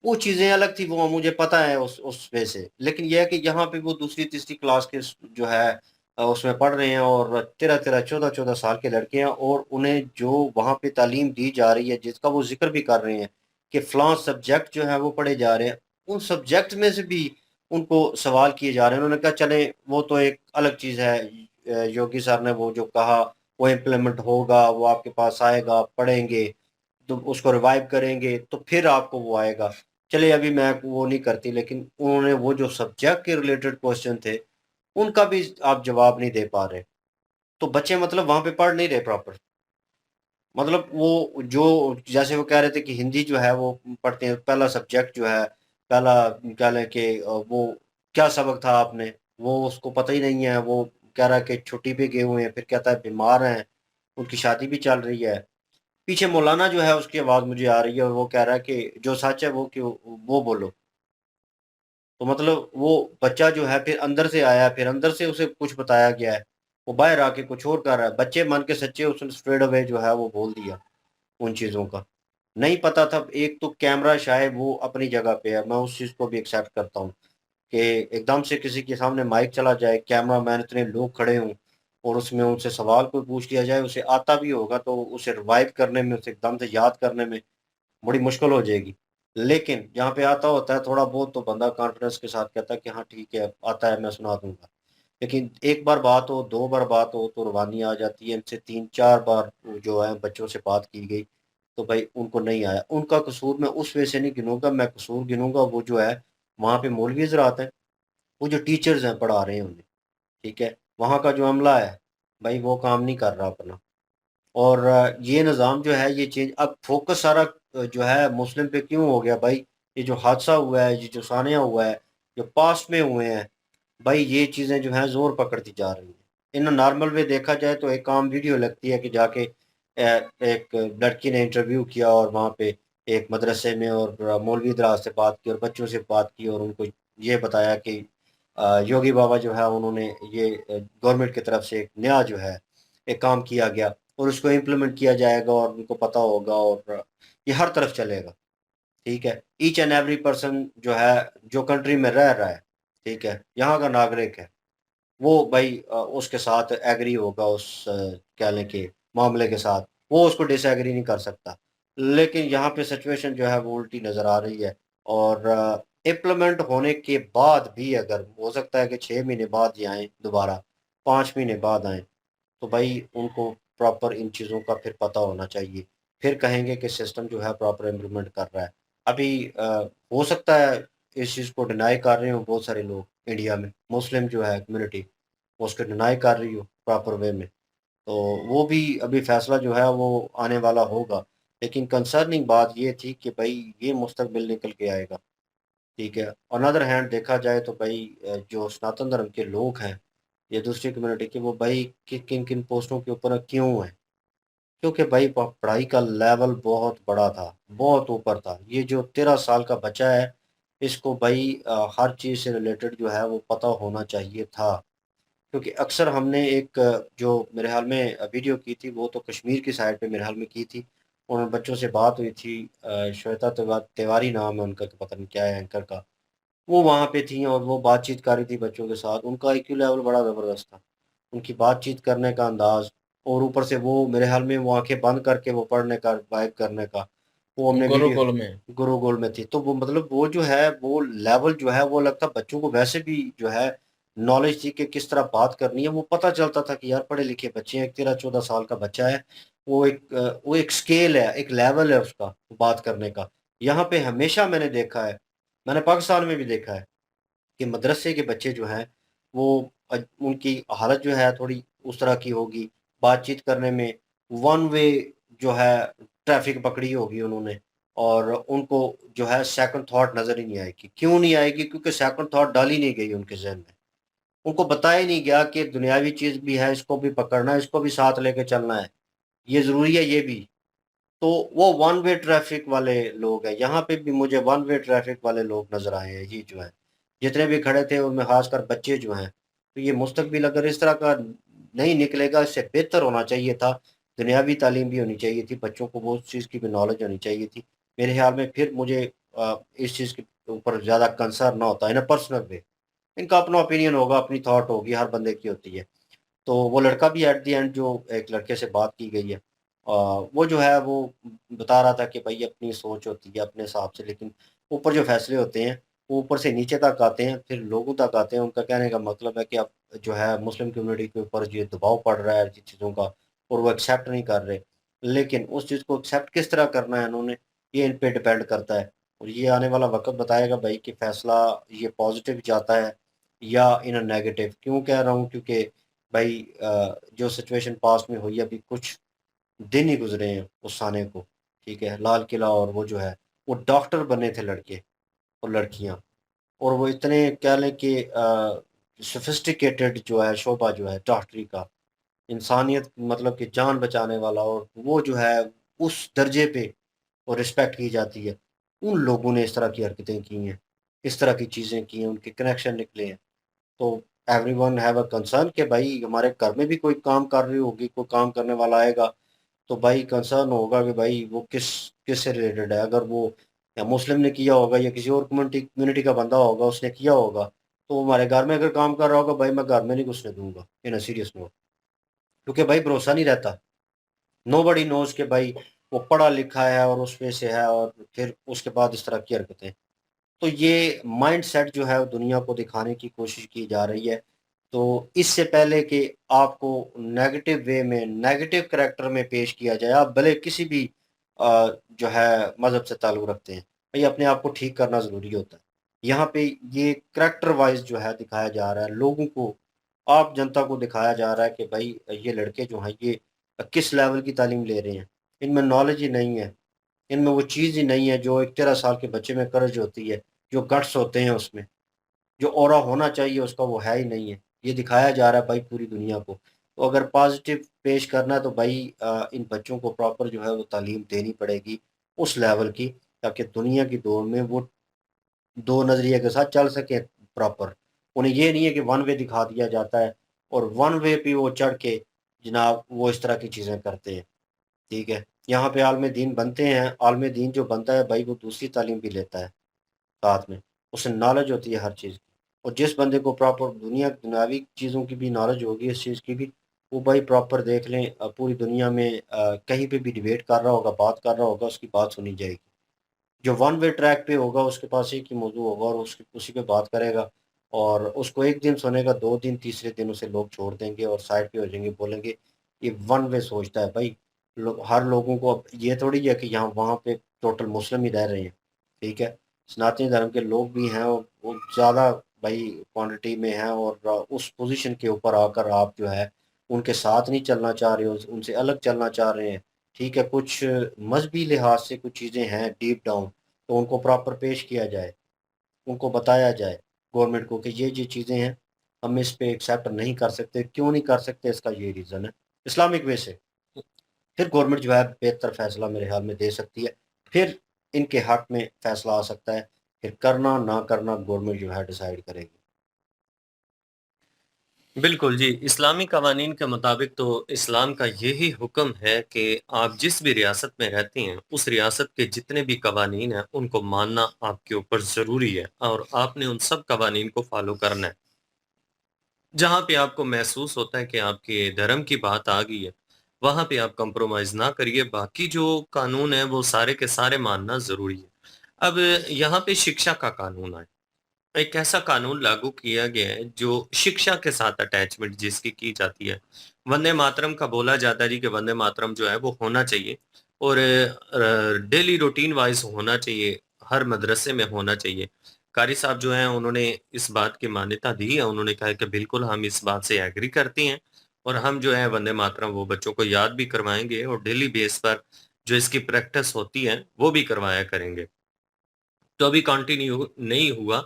वो चीज़ें अलग थी, वो मुझे पता है उस वे से। लेकिन ये है कि यहाँ पे वो दूसरी तीसरी क्लास के जो है उसमें पढ़ रहे हैं, और 13-13, 14-14 साल के लड़के हैं, और उन्हें जो वहाँ पे तालीम दी जा रही है, जिसका वो ज़िक्र भी कर रहे हैं कि फ़लाँ सब्जेक्ट जो है वो पढ़े जा रहे हैं, उन सब्जेक्ट में से भी उनको सवाल किए जा रहे हैं। उन्होंने कहा चलें वो तो एक अलग चीज़ है, योगी सर ने वो जो कहा वो इम्प्लीमेंट होगा, वो आपके पास आएगा, आप पढ़ेंगे, तो उसको रिवाइव करेंगे तो फिर आपको वो आएगा। चलिए अभी मैं वो नहीं करती, लेकिन उन्होंने वो जो सब्जेक्ट के रिलेटेड क्वेश्चन थे, उनका भी आप जवाब नहीं दे पा रहे। तो बच्चे मतलब वहाँ पे पढ़ नहीं रहे प्रॉपर। मतलब वो जो जैसे वो कह रहे थे कि हिंदी जो है वो पढ़ते हैं, पहला सब्जेक्ट जो है, पहला कह लें कि वो क्या सबक था आपने, वो उसको पता ही नहीं है। वो कह रहा है कि छुट्टी पे गए हुए हैं, फिर कहता है बीमार हैं, उनकी शादी भी चल रही है। पीछे मौलाना जो है उसकी आवाज़ मुझे आ रही है और वो कह रहा है कि जो सच है वो क्यों वो बोलो। तो मतलब वो बच्चा जो है फिर अंदर से आया, फिर अंदर से उसे कुछ बताया गया है, वो बाहर आके कुछ और कर रहा है। बच्चे मन के सच्चे, उसने स्ट्रेट अवे जो है वो बोल दिया उन चीज़ों का। नहीं पता था, एक तो कैमरा शायद वो अपनी जगह पे है, मैं उस चीज़ को भी एक्सेप्ट करता हूँ कि एकदम से किसी के सामने माइक चला जाए, कैमरामैन इतने लोग खड़े हों और उसमें उनसे सवाल कोई पूछ लिया जाए, उसे आता भी होगा तो उसे रिवाइव करने में, उसे एकदम से याद करने में बड़ी मुश्किल हो जाएगी। लेकिन जहाँ पे आता होता है थोड़ा बहुत, तो बंदा कॉन्फिडेंस के साथ कहता है कि हाँ ठीक है, आता है, मैं सुना दूँगा। लेकिन एक बार बात हो, 2 बार बात हो तो रवानी आ जाती है। इनसे 3-4 बार जो है बच्चों से बात की गई, तो भाई उनको नहीं आया। उनका कसूर मैं उस वजह से नहीं गिनूँगा, मैं कसूर गिनूँगा वो जो है वहाँ पे मौलवी हज़रात हैं, वो जो टीचर्स हैं पढ़ा रहे हैं उन्हें, ठीक है? वहाँ का जो अमला है, भाई वो काम नहीं कर रहा अपना। और ये निज़ाम जो है ये चेंज, अब फ़ोकस सारा जो है मुस्लिम पे क्यों हो गया भाई? ये जो हादसा हुआ है, ये जो सानिया हुआ है, जो पास्ट में हुए हैं, भाई ये चीज़ें जो हैं ज़ोर पकड़ती जा रही हैं। इन नॉर्मल वे देखा जाए तो एक आम वीडियो लगती है कि जाके एक लड़की ने इंटरव्यू किया और वहाँ पे एक मदरसे में, और मौलवी दराज से बात की और बच्चों से बात की, और उनको ये बताया कि योगी बाबा जो है उन्होंने ये गवर्नमेंट की तरफ से एक नया जो है एक काम किया गया और उसको इम्प्लीमेंट किया जाएगा और उनको पता होगा, और ये हर तरफ चलेगा, ठीक है? ईच एंड एवरी पर्सन जो है, जो कंट्री में रह रहा है, ठीक है? यहाँ का नागरिक है, वो भाई उसके साथ एग्री होगा उस कह लें कि मामले के साथ, वो उसको डिसएग्री नहीं कर सकता। लेकिन यहाँ पे सिचुएशन जो है वो उल्टी नज़र आ रही है, और इम्प्लीमेंट होने के बाद भी अगर हो सकता है कि 6 महीने बाद ये आएँ दोबारा, 5 महीने बाद आएँ, तो भाई उनको प्रॉपर इन चीज़ों का फिर पता होना चाहिए। फिर कहेंगे कि सिस्टम जो है प्रॉपर इम्प्लीमेंट कर रहा है। अभी हो सकता है इस चीज़ को डिनाई कर रहे हों बहुत सारे लोग इंडिया में, मुस्लिम जो है कम्युनिटी, वो उसको डिनाई कर रही हो प्रॉपर वे में। तो वो भी अभी फैसला जो है वो आने वाला होगा। लेकिन कंसर्निंग बात ये थी कि भाई ये मुस्तकबिल निकल के आएगा, ठीक है। ऑन अदर हैंड देखा जाए तो भाई जो सनातन धर्म के लोग हैं या दूसरी कम्युनिटी के, वो भाई किन किन पोस्टों के ऊपर क्यों हैं? क्योंकि भाई पढ़ाई का लेवल बहुत बड़ा था, बहुत ऊपर था। ये जो 13 साल का बच्चा है, इसको भाई हर चीज़ से रिलेटेड जो है वो पता होना चाहिए था। क्योंकि अक्सर हमने एक जो मेरे हाल में वीडियो की थी, वो तो कश्मीर की साइड पे मेरे हाल में की थी। उन बच्चों से बात हुई थी, श्वेता तिवारी नाम है उनका, कि पता नहीं क्या है एंकर का। वो वहाँ पे थी और वो बातचीत कर रही थी बच्चों के साथ। उनका आईक्यू लेवल बड़ा ज़बरदस्त था, उनकी बातचीत करने का अंदाज, और ऊपर से वो मेरे हाल में वो आंखें बंद करके वो पढ़ने का, वाइब करने का, वो हमने वीडियो गुरुकुल में। गुरुकुल में थी। तो वो मतलब वो जो है वो लेवल जो है वो लगता बच्चों को वैसे भी जो है नॉलेज थी कि किस तरह बात करनी है। वो पता चलता था कि यार पढ़े लिखे बच्चे हैं, 13-14 साल का बच्चा है, वो एक स्केल है, एक लेवल है उसका बात करने का। यहाँ पे हमेशा मैंने देखा है, मैंने पाकिस्तान में भी देखा है कि मदरसे के बच्चे जो हैं वो उनकी हालत जो है थोड़ी उस तरह की होगी, बातचीत करने में वन वे जो है ट्रैफिक पकड़ी होगी उन्होंने, और उनको जो है सेकंड थॉट नज़र ही नहीं आएगी। क्यों नहीं आएगी? क्योंकि सेकंड थॉट डाली नहीं गई उनके ज़हन में। उनको बताया ही नहीं गया कि दुनियावी चीज़ भी है, इसको भी पकड़ना है, इसको भी साथ लेके चलना है, ये ज़रूरी है ये भी। तो वो वन वे ट्रैफिक वाले लोग हैं। यहाँ पे भी मुझे वन वे ट्रैफिक वाले लोग नज़र आए हैं। ये जो है जितने भी खड़े थे उनमें खासकर बच्चे जो हैं, तो ये मुस्तकबिल अगर इस तरह का नहीं निकलेगा, इससे बेहतर होना चाहिए था। दुनियावी तालीम भी होनी चाहिए थी, बच्चों को वो उस चीज़ की भी नॉलेज होनी चाहिए थी। मेरे ख्याल में फिर मुझे इस चीज़ के ऊपर ज़्यादा कंसर्न ना होता इन अ पर्सनल वे। इनका अपना ओपिनियन होगा, अपनी थॉट होगी, हर बंदे की होती है। तो वो लड़का भी एट द एंड, जो एक लड़के से बात की गई है, वो जो है वो बता रहा था कि भाई अपनी सोच होती है अपने हिसाब से, लेकिन ऊपर जो फैसले होते हैं वो ऊपर से नीचे तक आते हैं, फिर लोगों तक आते हैं। उनका कहने का मतलब है कि अब जो है मुस्लिम कम्युनिटी के ऊपर जो दबाव पड़ रहा है चीज़ों का, और वो एक्सेप्ट नहीं कर रहे। लेकिन उस चीज़ को एक्सेप्ट किस तरह करना है इन्होंने, ये इन पे डिपेंड करता है। और ये आने वाला वक्त बताएगा भाई कि फैसला ये पॉजिटिव जाता है या इन नेगेटिव। क्यों कह रहा हूँ? क्योंकि भाई जो सिचुएशन पास्ट में हुई, अभी कुछ दिन ही गुजरे हैं उस आने को, ठीक है। लाल किला, और वो जो है वो डॉक्टर बने थे लड़के और लड़कियां, और वो इतने कह लें कि सोफिस्टिकेटेड जो है शोबा जो है डॉक्टरी का, इंसानियत मतलब कि जान बचाने वाला, और वो जो है उस दर्जे पे और रिस्पेक्ट की जाती है। उन लोगों ने इस तरह की हरकतें की हैं, इस तरह की चीज़ें की हैं, उनके कनेक्शन निकले हैं। तो एवरीवन हैव अ कंसर्न कि भाई हमारे घर में भी कोई काम कर रही होगी, कोई काम करने वाला आएगा, तो भाई कंसर्न होगा कि भाई वो किस किस से रिलेटेड है। अगर वो या मुस्लिम ने किया होगा या किसी और कम्युनिटी कम्युनिटी का बंदा होगा उसने किया होगा, तो वो हमारे घर में अगर काम कर रहा होगा, भाई मैं घर में नहीं घुसने दूंगा इन अ सीरियस नोट। क्योंकि भाई भरोसा नहीं रहता। नोबडी नोज के भाई वो पढ़ा लिखा है और उसमें से है, और फिर उसके बाद इस तरह की हरकतें। तो ये माइंडसेट जो है वो दुनिया को दिखाने की कोशिश की जा रही है। तो इससे पहले कि आपको नेगेटिव वे में, नेगेटिव करैक्टर में पेश किया जाए, आप भले किसी भी जो है मज़हब से ताल्लुक़ रखते हैं, भाई अपने आप को ठीक करना ज़रूरी होता है। यहाँ पे ये करैक्टर वाइज़ जो है दिखाया जा रहा है लोगों को, आप जनता को दिखाया जा रहा है कि भाई ये लड़के जो हैं ये किस लेवल की तालीम ले रहे हैं। इनमें नॉलेज ही नहीं है, इनमें वो चीज़ ही नहीं है जो एक 13 साल के बच्चे में कर्ज होती है, जो गट्स होते हैं उसमें, जो ऑरा होना चाहिए उसका, वो है ही नहीं है। ये दिखाया जा रहा है भाई पूरी दुनिया को। तो अगर पॉजिटिव पेश करना है तो भाई इन बच्चों को प्रॉपर जो है वो तालीम देनी पड़ेगी उस लेवल की, ताकि दुनिया की दौड़ में वो दो नज़रिए के साथ चल सके प्रॉपर। उन्हें ये नहीं है कि वन वे दिखा दिया जाता है और वन वे पे वो चढ़ के जनाब वो इस तरह की चीज़ें करते हैं, ठीक है। यहाँ पे आलम दीन बनते हैं, आलम दीन जो बनता है भाई वो दूसरी तालीम भी लेता है साथ में, उसे नॉलेज होती है हर चीज़ की। और जिस बंदे को प्रॉपर दुनियावी चीज़ों की भी नॉलेज होगी, इस चीज़ की भी, वो भाई प्रॉपर देख लें, पूरी दुनिया में कहीं पे भी डिबेट कर रहा होगा, बात कर रहा होगा, उसकी बात सुनी जाएगी। जो वन वे ट्रैक पे होगा उसके पास एक ही मौजू होगा और उसकी उसी पे बात करेगा, और उसको एक दिन सुनेगा, 2 दिन, तीसरे दिन उसे लोग छोड़ देंगे और साइड पे हो जाएंगे, बोलेंगे ये वन वे सोचता है। भाई हर लोगों को अब ये थोड़ी है कि यहाँ वहाँ पे टोटल मुस्लिम ही रह रहे हैं, ठीक है। सनातनी धर्म के लोग भी हैं और वो ज़्यादा भाई क्वांटिटी में हैं, और उस पोजीशन के ऊपर आकर आप जो है उनके साथ नहीं चलना चाह रहे हो, उनसे अलग चलना चाह रहे हैं, ठीक है, कुछ मजहबी लिहाज से कुछ चीज़ें हैं डीप डाउन, तो उनको प्रॉपर पेश किया जाए, उनको बताया जाए गवर्नमेंट को कि ये चीज़ें हैं, हम इस पे एक्सेप्ट नहीं कर सकते। क्यों नहीं कर सकते, इसका ये रीज़न है इस्लामिक वे से। फिर गवर्नमेंट जो है बेहतर फैसला मेरे ख्याल में दे सकती है, फिर इनके हक में फैसला आ सकता है, फिर करना ना करना गवर्नमेंट जो है डिसाइड करेगी। बिल्कुल जी, इस्लामी कवानीन के मुताबिक तो इस्लाम का यही हुक्म है कि आप जिस भी रियासत में रहते हैं, उस रियासत के जितने भी कवानीन हैं, उनको मानना आपके ऊपर ज़रूरी है और आपने उन सब कवानीन को फ़ॉलो करना है। जहाँ पे आपको महसूस होता है कि आपके धर्म की बात आ गई है, वहाँ पे आप कंप्रोमाइज़ ना करिए, बाकी जो कानून है, वो सारे के सारे मानना ज़रूरी है। अब यहाँ पे शिक्षा का कानून आए। एक ऐसा कानून लागू किया गया है जो शिक्षा के साथ अटैचमेंट जिसकी की जाती है। वंदे मातरम का बोला जाता है जी कि वंदे मातरम जो है वो होना चाहिए और डेली रूटीन वाइज होना चाहिए, हर मदरसे में होना चाहिए। कारी साहब जो हैं उन्होंने इस बात की मान्यता दी है, उन्होंने कहा है कि बिल्कुल हम इस बात से एग्री करते हैं और हम जो है वंदे मातरम वो बच्चों को याद भी करवाएंगे और डेली बेस पर जो इसकी प्रैक्टिस होती है वो भी करवाया करेंगे। तो अभी कंटिन्यू नहीं हुआ,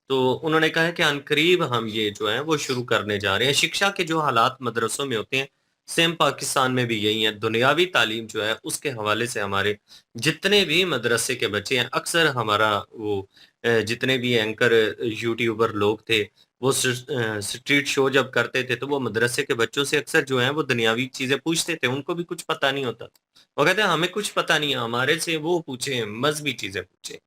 तो उन्होंने कहा है कि अनकरीब हम ये जो है वो शुरू करने जा रहे हैं। शिक्षा के जो हालात मदरसों में होते हैं, सेम पाकिस्तान में भी यही है। दुनियावी तालीम जो है उसके हवाले से हमारे जितने भी मदरसे के बच्चे हैं, अक्सर हमारा वो जितने भी एंकर यूट्यूबर लोग थे, वो स्ट्रीट शो जब करते थे तो वो मदरसे के बच्चों से अक्सर जो है वो दुनियावी चीज़ें पूछते थे, उनको भी कुछ पता नहीं होता था। वो कहते हैं हमें कुछ पता नहीं है, हमारे से वो पूछें, मज़हबी चीज़ें पूछें।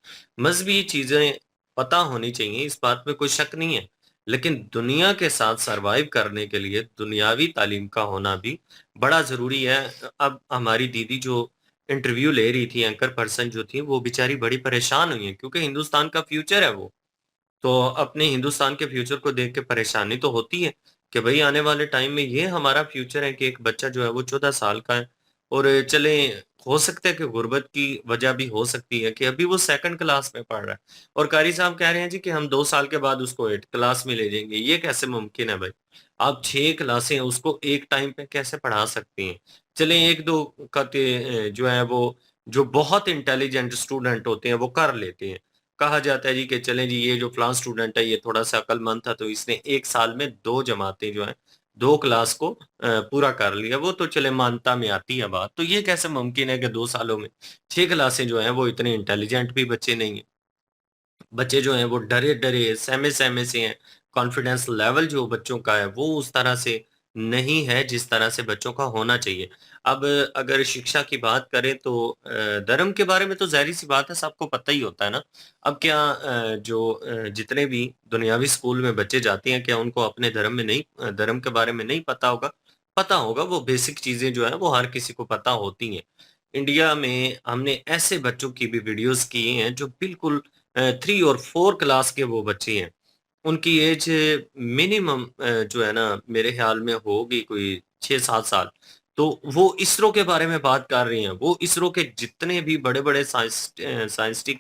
मज़हबी चीज़ें पता होनी चाहिए, इस बात में कोई शक नहीं है। लेकिन दुनिया के साथ सर्वाइव करने के लिए दुनियावी तालीम का होना भी बड़ा ज़रूरी है। अब हमारी दीदी जो इंटरव्यू ले रही थी, एंकर पर्सन जो थी, वो बेचारी बड़ी परेशान हुई हैं क्योंकि हिंदुस्तान का फ्यूचर है वो। तो अपने हिंदुस्तान के फ्यूचर को देख के परेशानी तो होती है कि भई आने वाले टाइम में ये हमारा फ्यूचर है कि एक बच्चा जो है वो 14 साल का है और चले हो सकता है कि गुर्बत की वजह भी हो सकती है कि अभी वो सेकंड क्लास में पढ़ रहा है और कारी साहब कह रहे हैं जी कि हम 2 साल के बाद उसको 8th क्लास में ले जाएँगे। ये कैसे मुमकिन है भाई? आप 6 क्लासें उसको एक टाइम पे कैसे पढ़ा सकती हैं? चलें 1-2 जो है वो जो बहुत इंटेलिजेंट स्टूडेंट होते हैं वो कर लेते हैं। कहा जाता है जी कि चलें जी ये जो फलाँ स्टूडेंट है ये थोड़ा-सा अक्लमंद था तो इसने 1 साल में 2 जमातें जो हैं 2 क्लास को पूरा कर लिया। वो तो चले मान्यता में आती है बात। तो ये कैसे मुमकिन है कि 2 सालों में 6 क्लासें जो हैं वो इतने इंटेलिजेंट भी बच्चे नहीं हैं। बच्चे जो हैं वो डरे-डरे, सहमे-सहमे से हैं। कॉन्फिडेंस लेवल जो बच्चों का है वो उस तरह से नहीं है जिस तरह से बच्चों का होना चाहिए। अब अगर शिक्षा की बात करें तो धर्म के बारे में तो ज़ाहिर-सी बात है सबको पता ही होता है ना। अब क्या जितने भी दुनियावी स्कूल में बच्चे जाते हैं क्या उनको अपने धर्म में नहीं धर्म के बारे में नहीं पता होगा? पता होगा, वो बेसिक चीज़ें जो हैं वो हर किसी को पता होती हैं। इंडिया में हमने ऐसे बच्चों की भी वीडियोज़ किए हैं जो बिल्कुल 3 और 4 क्लास के वो बच्चे हैं। उनकी एज मिनिमम जो है ना मेरे ख़्याल में होगी कोई 6-7 साल। तो वो इसरो के बारे में बात कर रही हैं। वो इसरो के जितने भी बड़े-बड़े साइंटिस्ट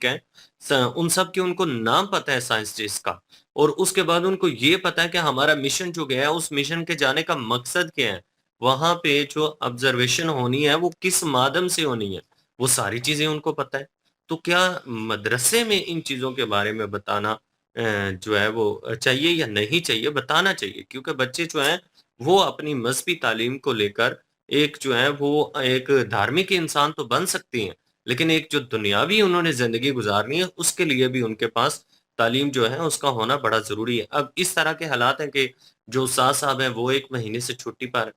हैं, स उन सब के उनको नाम पता है साइंटिस्ट का और उसके बाद उनको ये पता है कि हमारा मिशन जो गया है, उस मिशन के जाने का मकसद क्या है? वहाँ पे जो ऑब्ज़र्वेशन होनी है, वो किस माध्यम से होनी है? वो सारी चीज़ें उनको पता है। तो क्या मदरसे में इन चीज़ों के बारे में बताना जो है वो चाहिए या नहीं चाहिए? बताना चाहिए क्योंकि बच्चे जो हैं वो अपनी मज़हबी तालीम को लेकर एक जो है वो एक धार्मिक इंसान तो बन सकते हैं, लेकिन एक जो दुनियावी उन्होंने ज़िंदगी गुज़ारनी है उसके लिए भी उनके पास तालीम जो है उसका होना बड़ा ज़रूरी है। अब इस तरह के हालात हैं कि जो उस्ताद साहब हैं वो 1 महीने से छुट्टी पर हैं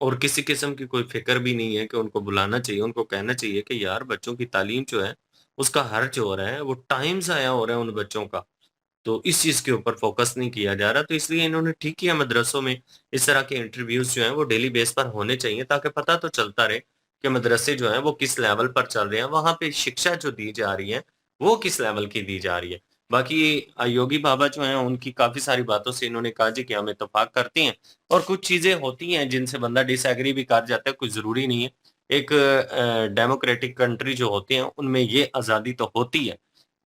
और किसी किस्म की कोई फ़िक्र भी नहीं है कि उनको बुलाना चाहिए, उनको कहना चाहिए कि यार बच्चों की तालीम जो है उसका हर्ज हो रहा है, वो टाइम ज़ाया हो रहा है उन बच्चों का। तो इस चीज़ के ऊपर फ़ोकस नहीं किया जा रहा, तो इसलिए इन्होंने ठीक किया मदरसों में इस तरह के इंटरव्यूज़ जो हैं वो डेली बेस पर होने चाहिए ताकि पता तो चलता रहे कि मदरसे जो हैं वो किस लेवल पर चल रहे हैं, वहाँ पे शिक्षा जो दी जा रही है, वो किस लेवल की दी जा रही है। बाकी योगी बाबा जो हैं उनकी काफ़ी सारी बातों से इन्होंने कहा जी कि हम इत्तेफ़ाक करते हैं और कुछ चीज़ें होती हैं जिनसे बंदा डिसएग्री भी कर जाता है, कोई ज़रूरी नहीं है। एक डेमोक्रेटिक कंट्री जो होती हैं उनमें ये आज़ादी तो होती है।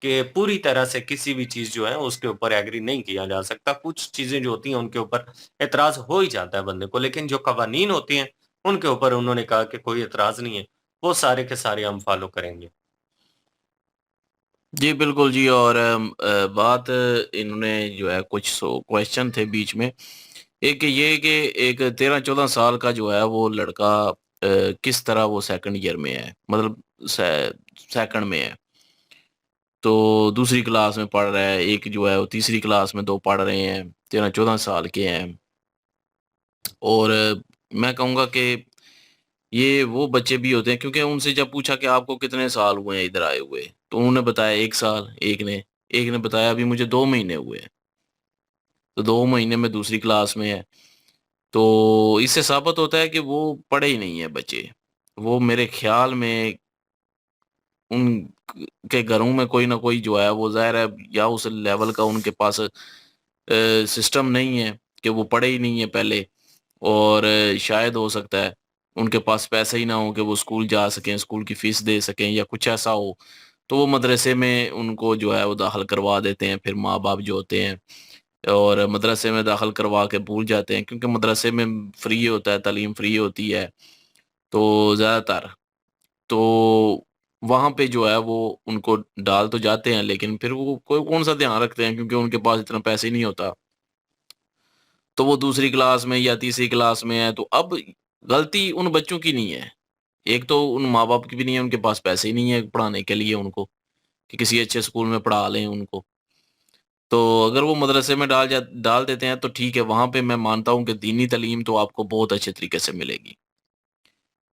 कि पूरी तरह से किसी भी चीज़ जो है उसके ऊपर एग्री नहीं किया जा सकता। कुछ चीज़ें जो होती हैं उनके ऊपर एतराज़ हो ही जाता है बंदे को, लेकिन जो कवानीन होती हैं उनके ऊपर उन्होंने कहा कि कोई एतराज़ नहीं है, वो सारे के सारे हम फॉलो करेंगे। जी, बिल्कुल जी। और बात इन्होंने जो है कुछ क्वेश्चन थे बीच में। एक ये कि एक 13-14 साल का जो है वो लड़का किस तरह वो सेकंड ईयर में है, मतलब सेकंड में है। तो दूसरी क्लास में पढ़ रहा है, एक जो है वो तीसरी क्लास में, 2 पढ़ रहे हैं, 13-14 साल के हैं। और मैं कहूँगा कि ये वो बच्चे भी होते हैं, क्योंकि उनसे जब पूछा कि आपको कितने साल हुए हैं इधर आए हुए, तो उन्होंने बताया 1 साल, एक ने बताया अभी मुझे 2 महीने हुए हैं। तो 2 महीने में दूसरी क्लास में है। तो इससे साबित होता है कि वो पढ़े ही नहीं है बच्चे। वो मेरे ख़्याल में उन के घरों में कोई ना कोई जो है वो ज़ाहिर है, या उस लेवल का उनके पास सिस्टम नहीं है कि वो पढ़े ही नहीं है पहले। और शायद हो सकता है उनके पास पैसे ही ना हो कि वो स्कूल जा सकें, स्कूल की फ़ीस दे सकें, या कुछ ऐसा हो। तो वो मदरसे में उनको जो है वो दाखिल करवा देते हैं, फिर माँ-बाप जो होते हैं, और मदरसे में दाखिल करवा के भूल जाते हैं, क्योंकि मदरसे में फ्री होता है, तालीम फ्री होती है। तो ज़्यादातर तो वहाँ पे जो है वो उनको डाल तो जाते हैं, लेकिन फिर वो कोई कौन-सा ध्यान रखते हैं, क्योंकि उनके पास इतना पैसे नहीं होता। तो वो दूसरी क्लास में या तीसरी क्लास में है, तो अब गलती उन बच्चों की नहीं है। एक तो उन माँ-बाप की भी नहीं है, उनके पास पैसे ही नहीं है पढ़ाने के लिए उनको, कि किसी अच्छे स्कूल में पढ़ा लें उनको। तो अगर वो मदरसे में डाल देते हैं तो ठीक है, वहाँ पे मैं मानता हूँ कि दीनी तालीम तो आपको बहुत अच्छे तरीके से मिलेगी।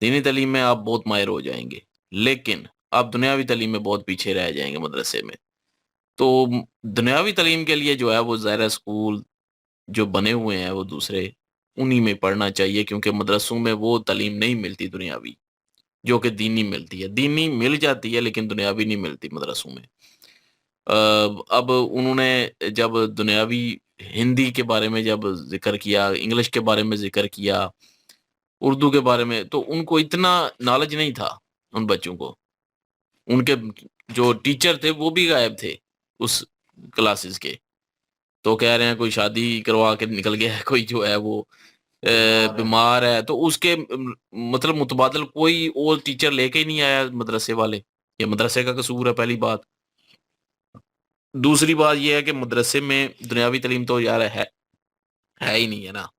दीनी तालीम में आप बहुत माहिर हो जाएँगे, लेकिन आप दुनियावी तालीम में बहुत पीछे रह जाएँगे मदरसे में। तो दुनियावी तालीम के लिए जो है वो ज़ाहिर है स्कूल जो बने हुए हैं वो दूसरे, उन्हीं में पढ़ना चाहिए, क्योंकि मदरसों में वो तालीम नहीं मिलती दुनियावी, जो कि दीनी मिलती है। दीनी मिल जाती है लेकिन दुनियावी नहीं मिलती मदरसों में। अब उन्होंने जब दुनियावी हिंदी के बारे में जब ज़िक्र किया, इंग्लिश के बारे में ज़िक्र किया, उर्दू के बारे में, तो उनको इतना नॉलेज नहीं था उन बच्चों को। उनके जो टीचर थे वो भी गायब थे उस क्लासेस के। तो कह रहे हैं कोई शादी करवा के निकल गया है, कोई जो है वो बीमार है, तो उसके मतलब मुतबादल कोई और टीचर लेके ही नहीं आया मदरसे वाले। ये मदरसे का कसूर है, पहली बात। दूसरी बात ये है कि मदरसे में दुनियावी तालीम तो यार है ही नहीं है ना।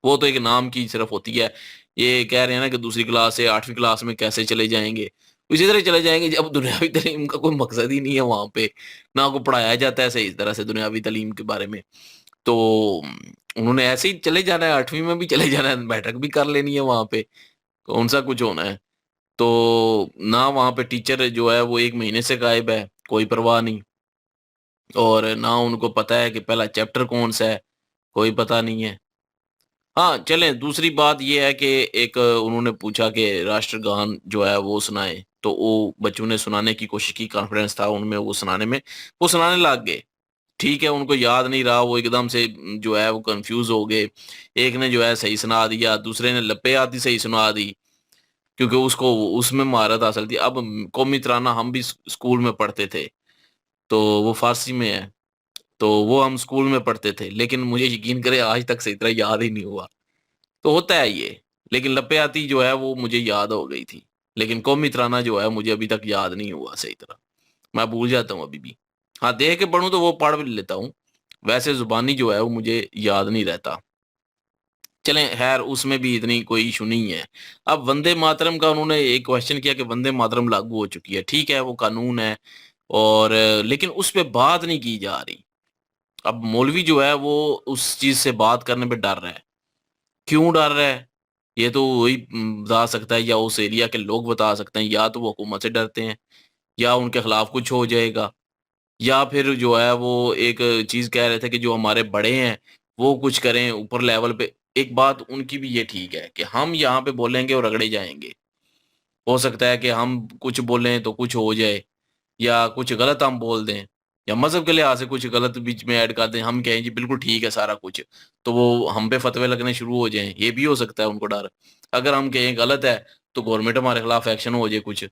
वो तो एक नाम की सिर्फ होती है। ये कह रहे हैं ना कि दूसरी क्लास से 8वीं क्लास में कैसे चले जाएँगे। इसी तरह चले जाएँगे जब दुनियावी तालीम का कोई मकसद ही नहीं है वहाँ पे। ना को पढ़ाया जाता है सही तरह से दुनियावी तालीम के बारे में। तो उन्होंने ऐसे ही चले जाना है, 8वीं में भी चले जाना है, बैठक भी कर लेनी है वहाँ पे, कौन-सा कुछ होना है। तो ना वहाँ पे टीचर जो है वो 1 महीने से गायब है, कोई परवाह नहीं। और ना उनको पता है कि पहला चैप्टर कौन-सा है, कोई पता नहीं है। हाँ, चलें, दूसरी बात ये है कि एक उन्होंने पूछा कि राष्ट्रगान जो है वो सुनाएँ, तो वो बच्चों ने सुनाने की कोशिश की, कॉन्फिडेंस था उनमें वो सुनाने में, वो सुनाने लग गए। ठीक है, उनको याद नहीं रहा, वो एकदम से जो है वो कन्फ्यूज़ हो गए। एक ने जो है सही सुना दिया, दूसरे ने लप्पे-आती सही सुना दी, क्योंकि उसको उसमें महारत हासिल थी। अब कौमी तराना हम भी स्कूल में पढ़ते थे, तो वो फ़ारसी में है, तो वो हम स्कूल में पढ़ते थे, लेकिन मुझे यकीन करें आज तक सही तरह याद ही नहीं हुआ। तो होता है ये, लेकिन लप्पे-आती जो है वो मुझे याद हो गई थी, लेकिन कौमी तराना जो है मुझे अभी तक याद नहीं हुआ सही तरह। मैं भूल जाता हूँ अभी भी। हाँ, देख के पढ़ूँ तो वो पढ़ भी लेता हूँ, वैसे ज़ुबानी जो है वो मुझे याद नहीं रहता। चलें ख़ैर उसमें भी इतनी कोई इश्यू नहीं है। अब वंदे मातरम का उन्होंने एक क्वेश्चन किया कि वंदे मातरम लागू हो चुकी है, ठीक है वो कानून है, और लेकिन उस पे बात नहीं की जा रही। अब मौलवी जो है वो उस चीज़ से बात करने पे डर रहा है। क्यों डर रहा है? ये तो वही बता सकता है, या उस एरिया के लोग बता सकते हैं, या तो वो हुकूमत से डरते हैं, या उनके खिलाफ कुछ हो जाएगा, या फिर जो है वो एक चीज़ कह रहे थे कि जो हमारे बड़े हैं, वो कुछ करें ऊपर लेवल पे। एक बात उनकी भी ये ठीक है कि हम यहाँ पे बोलेंगे और रगड़े जाएँगे। हो सकता है कि हम कुछ बोलें तो कुछ हो जाए, या कुछ गलत हम बोल दें, या मज़हब के लिहाज़ से कुछ गलत बीच में ऐड कर दें, हम कहें जी बिल्कुल ठीक है सारा कुछ, तो वो हम पे फ़तवे लगने शुरू हो जाएँ, ये भी हो सकता है उनको डर। अगर हम कहें गलत है, तो गवर्नमेंट हमारे खिलाफ एक्शन हो जाए कुछ,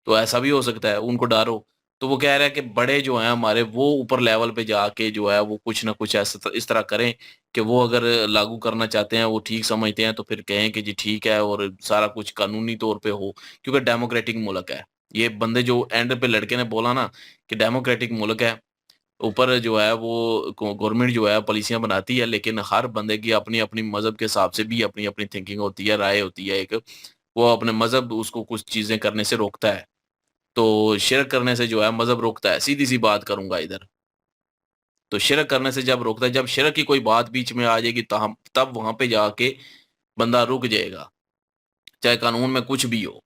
तो ऐसा भी हो सकता है, उनको डर हो। तो वो कह रहा है कि बड़े जो हैं हमारे वो ऊपर लेवल पे जाके जो है वो कुछ ना कुछ ऐसा इस तरह करें कि वो अगर लागू करना चाहते हैं, वो ठीक समझते हैं तो फिर कहें कि जी ठीक है और सारा कुछ कानूनी तौर पे हो, क्योंकि डेमोक्रेटिक मुल्क है। ये बंदे जो एंड पे लड़के ने बोला ना कि डेमोक्रेटिक मुल्क है, ऊपर जो है वो गवर्नमेंट जो है पॉलिसियां बनाती है, लेकिन हर बंदे की अपनी-अपनी मज़हब के हिसाब से भी अपनी-अपनी थिंकिंग होती है, राय होती है एक। वो अपने मज़हब उसको कुछ चीज़ें करने से रोकता है। तो शिर्क करने से जो है मज़हब रोकता है, सीधी-सी बात करूँगा इधर। तो शिर्क करने से जब रोकता है, जब शिर्क की कोई बात बीच में आ जाएगी तब वहाँ पे जाके बंदा रुक जाएगा, चाहे कानून में कुछ भी हो।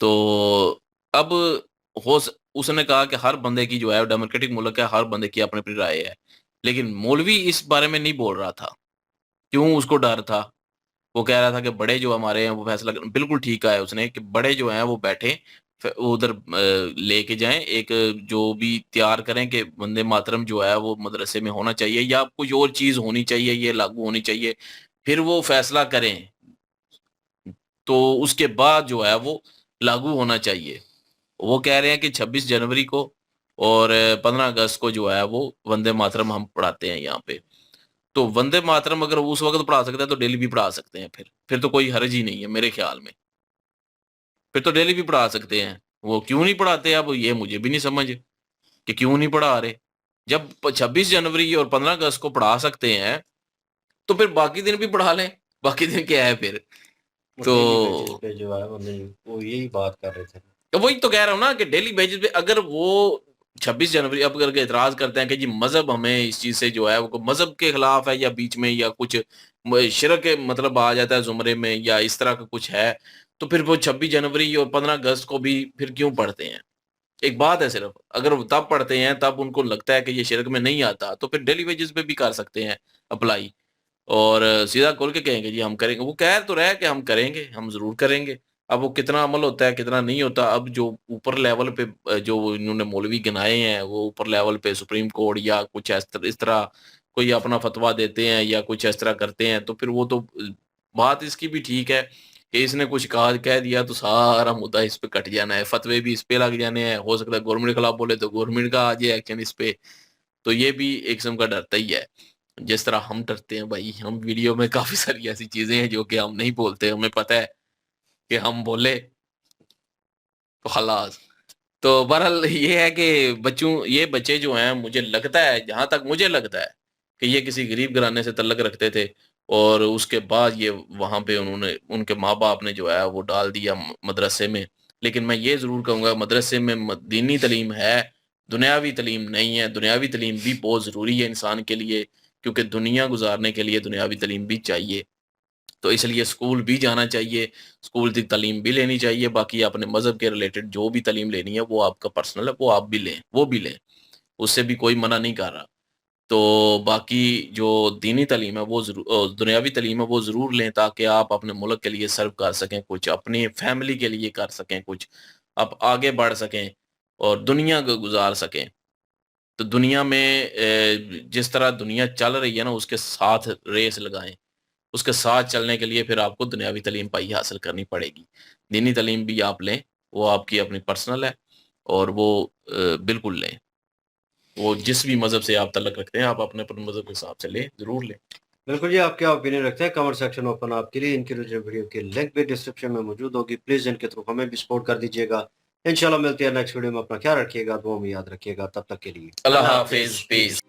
तो अब हो स उसने कहा कि हर बंदे की जो है डेमोक्रेटिक मुल्क है, हर बंदे की अपनी-अपनी राय है। लेकिन मौलवी इस बारे में नहीं बोल रहा था। क्यों उसको डर था? वो कह रहा था कि बड़े जो हमारे हैं वो फैसला कर बिल्कुल ठीक कहा है उसने कि बड़े जो हैं वो बैठें उधर लेके जाएँ एक जो भी तैयार करें कि वंदे मातरम जो है वो मदरसे में होना चाहिए या कोई और चीज़ होनी चाहिए, ये लागू होनी चाहिए। फिर वो फैसला करें। तो उसके बाद जो है वो लागू होना चाहिए। वो कह रहे हैं कि 26 जनवरी को और 15 अगस्त को जो है वो वंदे मातरम हम पढ़ाते हैं यहाँ पे। तो वंदे मातरम अगर उस वक़्त पढ़ा सकते हैं तो डेली भी पढ़ा सकते हैं फिर। फिर तो कोई हर्ज ही नहीं है मेरे ख़्याल में। फिर तो डेली भी पढ़ा सकते हैं। वो क्यों नहीं पढ़ाते अब ये मुझे भी नहीं समझ कि क्यों नहीं पढ़ा रहे? जब 26 जनवरी और 15 अगस्त को पढ़ा सकते हैं, तो फिर बाकी दिन भी पढ़ा लें। बाकी दिन क्या है फिर? वो डेली बेसिस तो पे जो है वो नहीं, वो यही बात कर रहे थे। तो वही तो कह रहा हूँ ना कि डेली बेसिस पे अगर वो 26 जनवरी अब करके एतराज़ करते हैं कि जी मज़हब हमें इस चीज़ से जो है वो मज़हब के खिलाफ है या बीच में या कुछ शिरक के मतलब आ जाता है ज़ुमरे में या इस तरह का कुछ है, तो फिर वो 26 जनवरी और 15 अगस्त को भी फिर क्यों पढ़ते हैं? एक बात है सिर्फ़, अगर वो तब पढ़ते हैं तब उनको लगता है कि ये शिरक में नहीं आता, तो फिर डेली बेसिस पे भी कर सकते हैं अप्लाई। और सीधा खोल के कहेंगे जी हम करेंगे। वो कह तो रहा है कि हम करेंगे, हम ज़रूर करेंगे। अब वो कितना अमल होता है, कितना नहीं होता, अब जो ऊपर लेवल पे जो इन्होंने मौलवी गिनाए हैं, वो ऊपर लेवल पे सुप्रीम कोर्ट या कुछ इस तरह कोई अपना फ़तवा देते हैं या कुछ इस तरह करते हैं, तो फिर वो तो बात इसकी भी ठीक है कि इसने कुछ कहा कह दिया तो सारा मुद्दा इस पे कट जाना है, फ़तवे भी इस पे लग जाने हैं, हो सकता है गवर्नमेंट के खिलाफ बोले तो गवर्नमेंट का आ जाए एक्शन इस पे। तो ये भी एक किस्म का डरता ही है। जिस तरह हम डरते हैं भाई, हम वीडियो में काफ़ी सारी ऐसी चीज़ें हैं जो कि हम नहीं बोलते, हमें पता है कि हम बोले तो खलास। तो बहरहाल ये है कि ये बच्चे जो हैं मुझे लगता है जहाँ तक मुझे लगता है कि ये किसी गरीब घराने से तल्लक रखते थे और उसके बाद ये वहाँ पे उन्होंने उनके माँ-बाप ने जो है वो डाल दिया मदरसे में। लेकिन मैं ये ज़रूर कहूँगा मदरसे में दीनी तालीम है, दुनियावी तालीम नहीं है। दुनियावी तालीम भी बहुत ज़रूरी है इंसान के लिए क्योंकि दुनिया गुज़ारने के लिए दुनियावी तालीम भी चाहिए। तो इसलिए स्कूल भी जाना चाहिए, स्कूल की तालीम भी लेनी चाहिए, बाकी अपने मज़हब के रिलेटेड जो भी तालीम लेनी है वो आपका पर्सनल है, वो आप भी लें, वो भी लें, उससे भी कोई मना नहीं कर रहा। तो बाकी जो दीनी तालीम है वो दुनियावी तालीम है वो ज़रूर लें ताकि आप अपने मुल्क के लिए सर्व कर सकें कुछ, अपनी फैमिली के लिए कर सकें कुछ, आप आगे बढ़ सकें और दुनिया को गुज़ार सकें। तो दुनिया में जिस तरह दुनिया चल रही है ना उसके साथ रेस लगाएँ। उसके साथ चलने के लिए फिर आपको दुनियावी तालीम पाई हासिल करनी पड़ेगी। दीनी तालीम भी आप लें, वो आपकी अपनी पर्सनल है और वो बिल्कुल लें। वो जिस भी मज़हब से आप तल्लक रखते हैं, आप अपने मज़हब के हिसाब से लें, ज़रूर लें। बिल्कुल जी, आप क्या ओपिनियन रखते हैं? कमेंट सेक्शन ओपन आपके लिए। इनकी वीडियो की लिंक भी डिस्क्रिप्शन में मौजूद होगी। प्लीज़ इनके थ्रू हमें भी सपोर्ट कर दीजिएगा। इंशाल्लाह मिलते हैं नेक्स्ट वीडियो में। अपना ख्याल रखिएगा, दुआ में याद रखिएगा। तब तक के लिए अल्लाह हाफ़िज़, पीस।